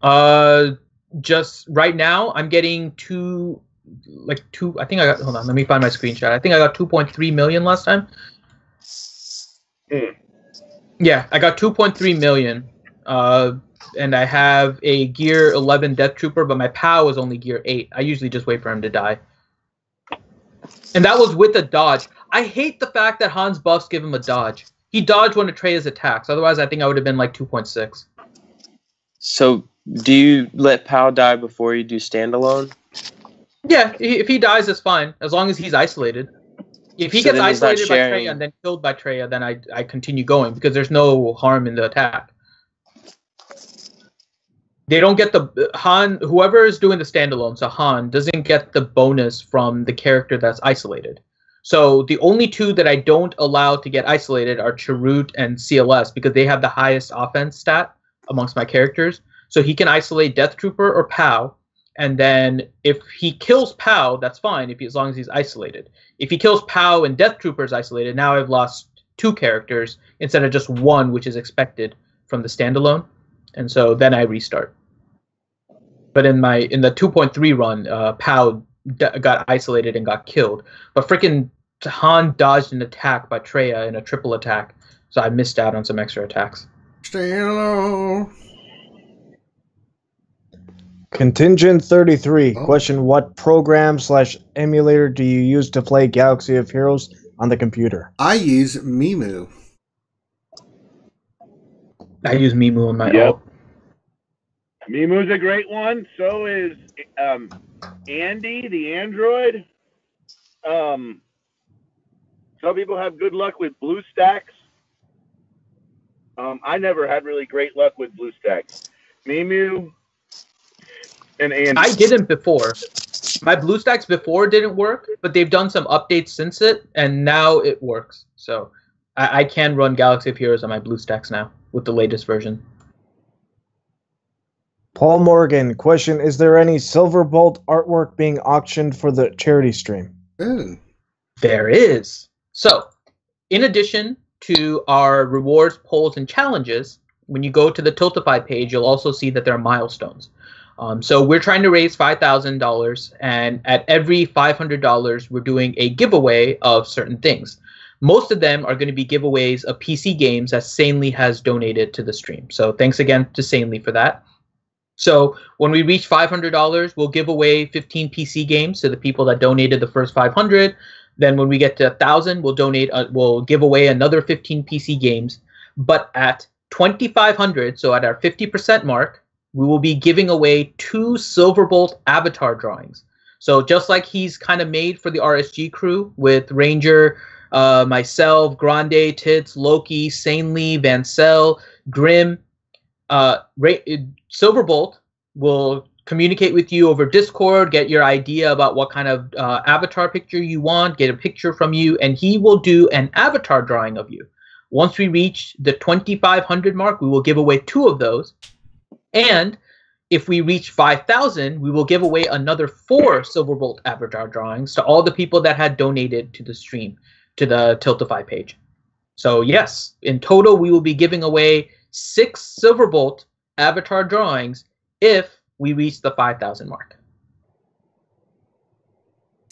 just right now, I'm getting two. I think I got, hold on, let me find my screenshot. I think I got 2.3 million last time. Yeah, I got 2.3 million. And I have a gear 11 Death Trooper, but my POW is only gear 8. I usually just wait for him to die. And that was with a dodge. I hate the fact that Han's buffs give him a dodge. He dodged one of Treya's attacks. Otherwise, I think I would have been like 2.6. So, do you let POW die before you do standalone? Yeah, if he dies, it's fine, as long as he's isolated. If he gets isolated by Treya and then killed by Treya, then I continue going, because there's no harm in the attack. They don't get the Han, whoever is doing the standalone, so Han doesn't get the bonus from the character that's isolated. So the only two that I don't allow to get isolated are Chirrut and CLS, because they have the highest offense stat amongst my characters. So he can isolate Death Trooper or POW, and then if he kills POW, that's fine, as long as he's isolated. If he kills POW and Death Trooper is isolated, now I've lost 2 characters instead of just 1, which is expected from the standalone. And so then I restart. But in the 2.3 run, POW got isolated and got killed. But freaking Han dodged an attack by Treya in a triple attack, so I missed out on some extra attacks. Standalone. Contingent 33. Question: what program/emulator do you use to play Galaxy of Heroes on the computer? I use Mimu. I use Mimu on my alt. Mimu's a great one. So is Andy, the Android. Some people have good luck with BlueStacks. I never had really great luck with BlueStacks. Mimu and Andy. I didn't before. My BlueStacks before didn't work, but they've done some updates since it, and now it works. So I can run Galaxy of Heroes on my BlueStacks now with the latest version. Paul Morgan, question: is there any Silverbolt artwork being auctioned for the charity stream? There is. So, in addition to our rewards, polls, and challenges, when you go to the Tiltify page, you'll also see that there are milestones. So we're trying to raise $5,000, and at every $500, we're doing a giveaway of certain things. Most of them are going to be giveaways of PC games that Sanely has donated to the stream. So thanks again to Sanely for that. So when we reach $500, we'll give away 15 PC games to the people that donated the first 500. Then when we get to 1,000, we'll give away another 15 PC games. But at 2,500, so at our 50% mark, we will be giving away 2 Silverbolt avatar drawings. So just like he's kind of made for the RSG crew with Ranger, myself, Grande, Tits, Loki, Sanely, Vancel, Grim, Silverbolt will communicate with you over Discord, get your idea about what kind of avatar picture you want, get a picture from you, and he will do an avatar drawing of you. Once we reach the 2,500 mark, we will give away 2 of those. And if we reach 5,000, we will give away another 4 Silverbolt avatar drawings to all the people that had donated to the stream, to the Tiltify page. So yes, in total, we will be giving away 6 Silverbolt avatar drawings if we reach the 5,000 mark.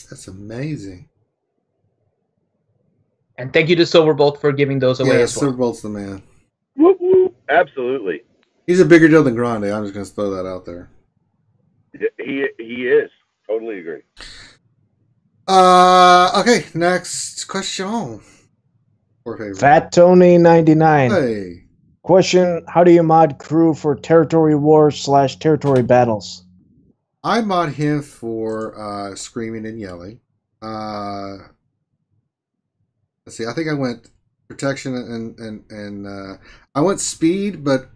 That's amazing. And thank you to Silverbolt for giving those away as well. Silverbolt's the man. Whoop, whoop. Absolutely. He's a bigger deal than Grande. I'm just going to throw that out there. He is. Totally agree. Okay, next question. Or favorite. Fat Tony 99. Hey. Question: how do you mod crew for territory wars / territory battles? I mod him for screaming and yelling. Let's see. I think I went protection and I went speed, but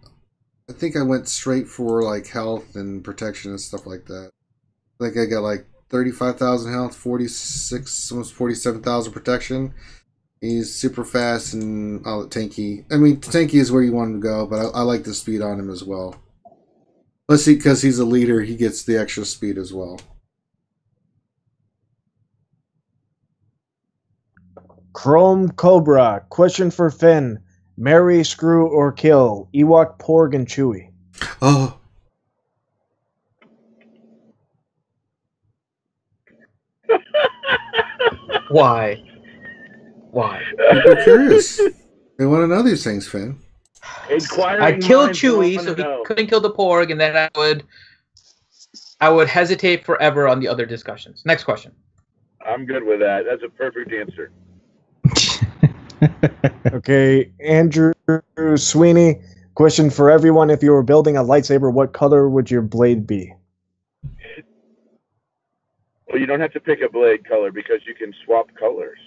I think I went straight for like health and protection and stuff like that. I think I got like 35,000 health, 46, almost 47,000 protection. He's super fast and tanky. I mean, tanky is where you want him to go, but I like the speed on him as well. Let's see, because he's a leader, he gets the extra speed as well. Chrome Cobra. Question for Finn. Marry, screw, or kill Ewok, Porg, and Chewie. Oh. Why? Why? People are curious. They want to know these things, Finn. I'd kill Chewie so he couldn't kill the Porg, and then I would hesitate forever on the other discussions. Next question. I'm good with that. That's a perfect answer. Okay, Andrew Sweeney. Question for everyone: if you were building a lightsaber, what color would your blade be? Well, you don't have to pick a blade color because you can swap colors.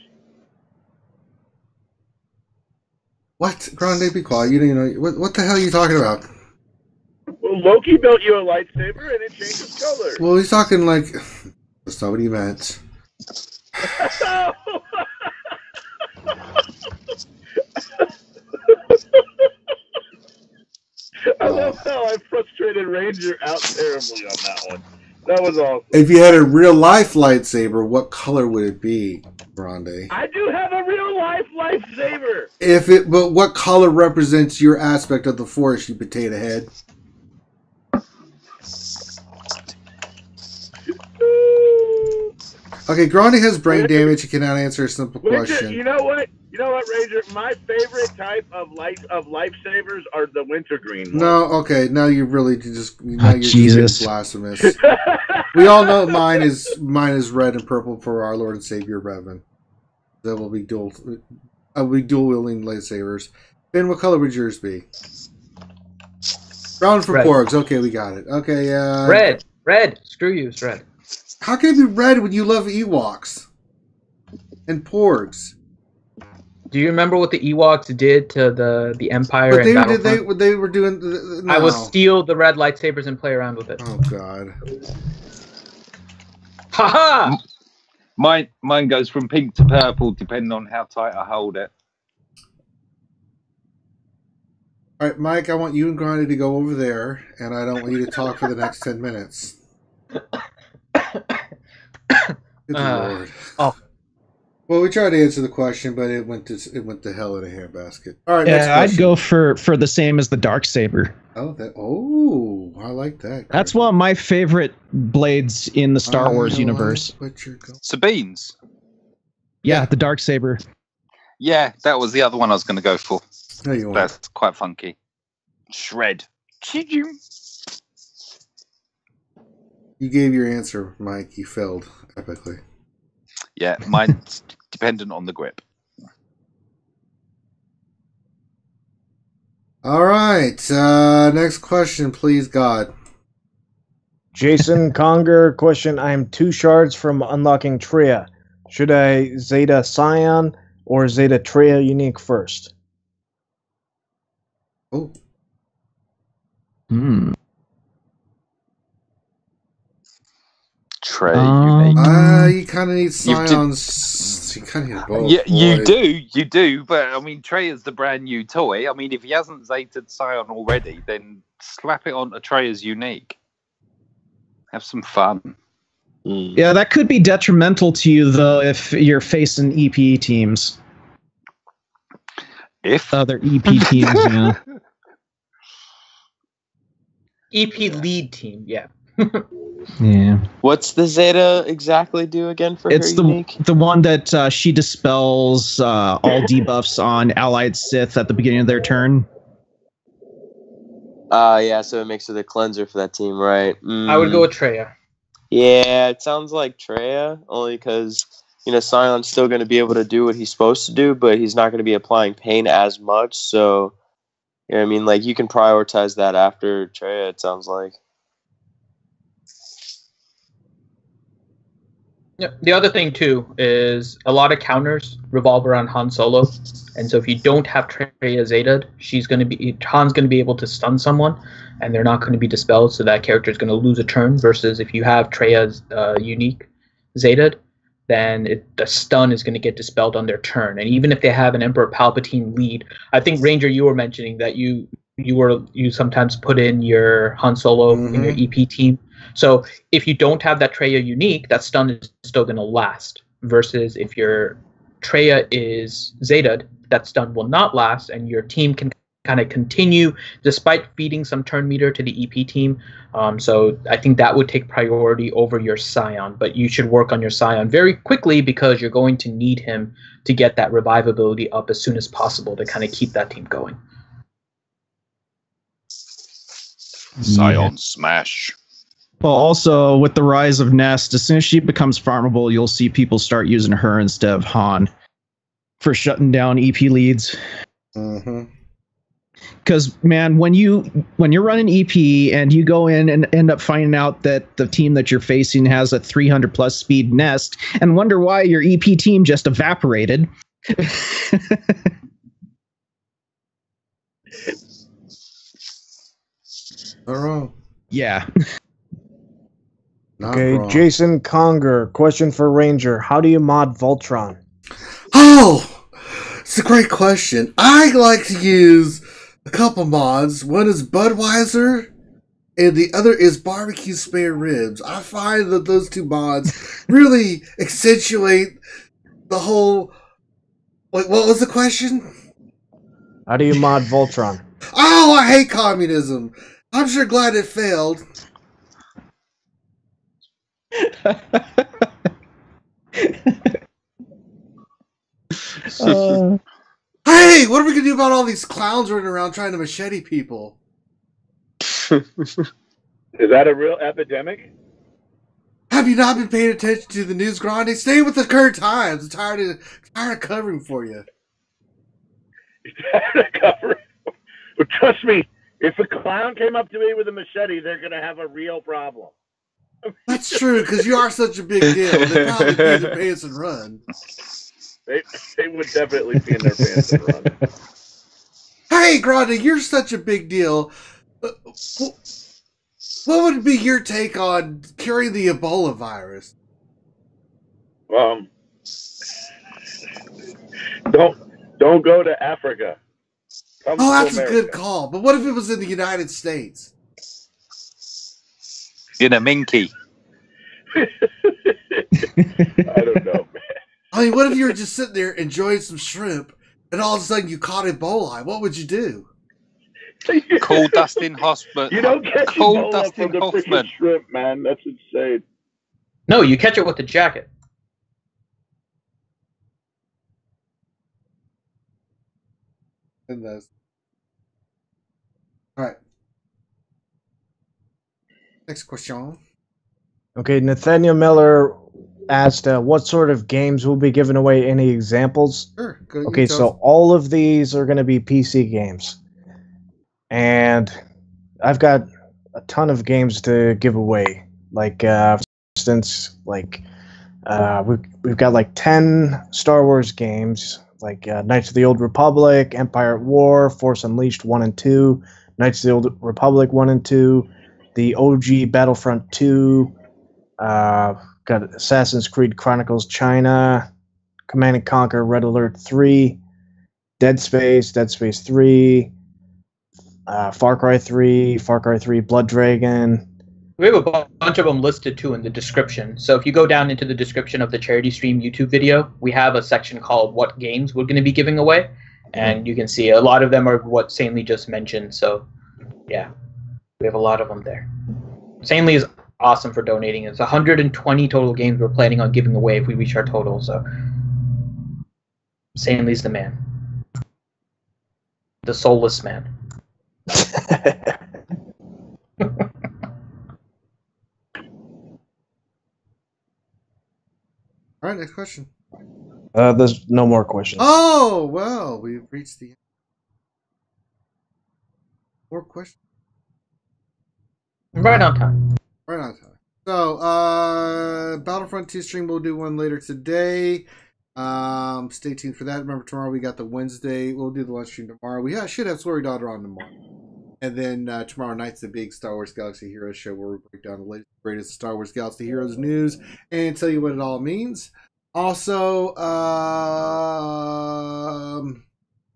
What? Grande, be quiet. You don't even know. What the hell are you talking about? Well, Loki built you a lightsaber and it changes colors. Well, he's talking like... That's not what he meant. I love how I frustrated Ranger out terribly on that one. That was awesome. If you had a real-life lightsaber, what color would it be, Grande? I do have a real-life lightsaber. But what color represents your aspect of the Force, you potato head? Okay, Grande has brain damage. He cannot answer a simple question. You know what? You know what, Ranger? My favorite type of lifesavers are the wintergreen ones. No, okay. Now you're really just Jesus. Just blasphemous. We all know mine is red and purple for our Lord and Savior Revan. That will be dual wielding lightsabers. Ben, what color would yours be? Brown for Red. Porgs. Okay, we got it. Okay, Red. Screw you, it's red. How can it be red when you love Ewoks and Porgs? Do you remember what the Ewoks did to the Empire? But they were doing. No. I will steal the red lightsabers and play around with it. Oh God! Haha! Mine goes from pink to purple, depending on how tight I hold it. All right, Mike. I want you and Grande to go over there, and I don't want you to talk for the next 10 minutes. Good Lord. Oh. Well, we tried to answer the question, but it went to hell in a handbasket. All right, Yeah, next question. I'd go for the same as the Darksaber. Oh, I like that. That's one of my favorite blades in the Star Wars universe. Sabine's. Yeah, the Darksaber. Yeah, that was the other one I was going to go for. No, you won't. That's quite funky. Shred. You gave your answer, Mike. You failed epically. Yeah, mine's dependent on the grip. All right. Next question, please, God. Jason Conger, question. I am 2 shards from unlocking Treya. Should I Zeta Scion or Zeta Treya unique first? Oh. Trey unique. You kind of need Scions. You kind of need both. Yeah, you do. But I mean, Trey is the brand new toy. I mean, if he hasn't Zetaed Scion already, then slap it onto Trey as unique. Have some fun. Yeah, that could be detrimental to you though if you're facing EP teams. If other EP teams, yeah. EP lead team, yeah. Yeah. What's the Zeta exactly do again for it's her unique? The one that she dispels all debuffs on allied Sith at the beginning of their turn. Yeah, so it makes her the cleanser for that team, right? I would go with Treya. Yeah, it sounds like Treya, only because, Sion's still going to be able to do what he's supposed to do, but he's not going to be applying pain as much, so, you can prioritize that after Treya, it sounds like. Yeah, the other thing too is a lot of counters revolve around Han Solo, and so if you don't have Treya Zetaed, Han's going to be able to stun someone, and they're not going to be dispelled, so that character is going to lose a turn. Versus if you have Treya's unique Zetaed, then the stun is going to get dispelled on their turn. And even if they have an Emperor Palpatine lead, I think Ranger, you were mentioning that you sometimes put in your Han Solo in your EP team. So if you don't have that Treya unique, that stun is still going to last. Versus if your Treya is Zetaed, that stun will not last, and your team can kind of continue despite feeding some turn meter to the EP team. So I think that would take priority over your Scion, but you should work on your Scion very quickly because you're going to need him to get that revivability up as soon as possible to kind of keep that team going. Scion smash. Well, also, with the rise of Nest, as soon as she becomes farmable, you'll see people start using her instead of Han for shutting down EP leads. Because, man, when you're running EP and you go in and end up finding out that the team that you're facing has a 300-plus speed Nest and wonder why your EP team just evaporated. Wrong. Yeah. Okay, wrong. Jason Conger, question for Ranger. How do you mod Voltron? Oh, it's a great question. I like to use a couple mods. One is Budweiser, and the other is barbecue spare ribs. I find that those two mods really accentuate the whole... What was the question? How do you mod Voltron? Oh, I hate communism. I'm sure glad it failed. Hey, what are we gonna do about all these clowns running around trying to machete people? Is that a real epidemic? Have you not been paying attention to the news, Grande? Stay with the current times. I'm tired of covering for you. Well, trust me, if a clown came up to me with a machete, they're gonna have a real problem. That's true, because you are such a big deal. They'd probably pee their pants and run. They would definitely pee in their pants and run. Hey, Grande, you're such a big deal. What would be your take on curing the Ebola virus? Don't go to Africa. Come to That's America. a good call. But what if it was in the United States? In a minky. I don't know, man. I mean, what if you were just sitting there enjoying some shrimp and all of a sudden you caught Ebola? What would you do? Call Dustin Hoffman. You don't catch Call Ebola Dustin from the freaking Hoffman. shrimp, man. That's insane. No, you catch it with the jacket. And those. All right. Next question. Okay, Nathaniel Miller asked, what sort of games will be given away? Any examples? Sure. Go, Okay, so all of these are going to be PC games. And I've got a ton of games to give away. Like, for instance, like, we've got like 10 Star Wars games, like Knights of the Old Republic, Empire at War, Force Unleashed 1 and 2, Knights of the Old Republic 1 and 2, the OG Battlefront 2, got Assassin's Creed Chronicles China, Command and Conquer Red Alert 3, Dead Space 3, Far Cry 3, Blood Dragon. We have a bunch of them listed too in the description. So if you go down into the description of the Charity Stream YouTube video, we have a section called What Games We're going to be giving away. And you can see a lot of them are what Sanely just mentioned. So, yeah, we have a lot of them there. Sanely is awesome for donating. It's 120 total games we're planning on giving away if we reach our total. So, Sanely's the man. The soulless man. All right, next question. There's no more questions. Oh, well, we've reached the end. More questions? Right on time. Right on time. So, Battlefront 2 stream, we'll do one later today. Stay tuned for that. Remember, tomorrow we got the Wednesday. We'll do the lunch stream tomorrow. We should have Sorry Daughter on tomorrow. And then tomorrow night's the big Star Wars Galaxy Heroes show where we break down the latest, greatest Star Wars Galaxy Heroes news and tell you what it all means. Also, I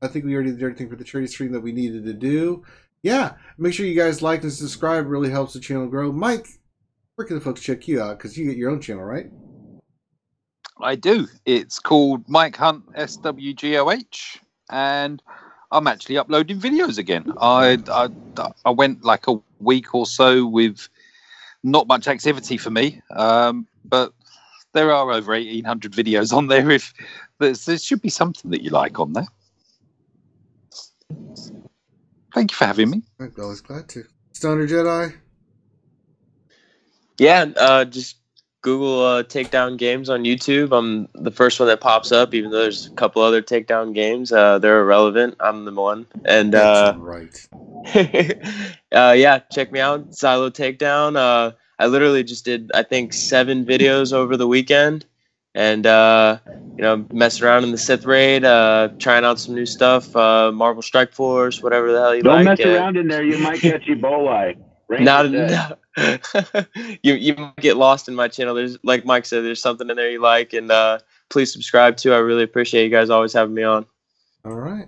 think we already did everything for the charity stream that we needed to do. Yeah, make sure you guys like and subscribe. It really helps the channel grow. Mike, where can the folks check you out? Because you get your own channel, right? I do. It's called Mike Hunt SWGOH, and I'm actually uploading videos again. I went like a week or so with not much activity for me, but there are over 1,800 videos on there. If there should be something that you like on there. Thank you for having me. I'm always glad to. Stoner Jedi. Yeah, just Google takedown games on YouTube. I'm the first one that pops up, even though there's a couple other takedown games. They're irrelevant. I'm the one. And That's right. yeah, check me out. Silo Takedown. I literally just did, I think, 7 videos over the weekend. And, messing around in the Sith Raid, trying out some new stuff, Marvel Strike Force, whatever the hell you Don't like. mess around in there. You might catch Ebola. No. you might get lost in my channel. There's, like Mike said, there's something in there you like, and please subscribe too. I really appreciate you guys always having me on. All right.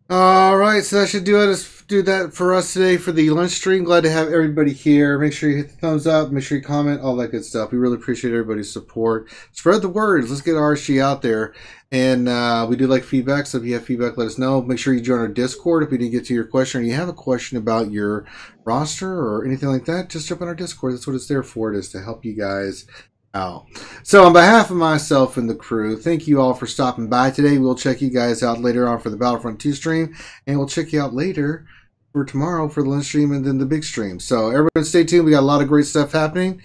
All right, so that should do that for us today for the lunch stream. Glad to have everybody here. Make sure you hit the thumbs up. Make sure you comment, all that good stuff. We really appreciate everybody's support. Spread the word. Let's get RSG out there. And we do like feedback, so if you have feedback, let us know. Make sure you join our Discord if we didn't get to your question or you have a question about your roster or anything like that. Just jump on our Discord. That's what it's there for. It is to help you guys out. So on behalf of myself and the crew, thank you all for stopping by today. We'll check you guys out later on for the Battlefront 2 stream, and we'll check you out later for tomorrow for the lunch stream and then the big stream. So everyone stay tuned. We got a lot of great stuff happening.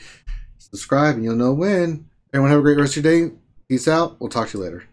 Subscribe and you'll know when. Everyone have a great rest of your day. Peace out. We'll talk to you later.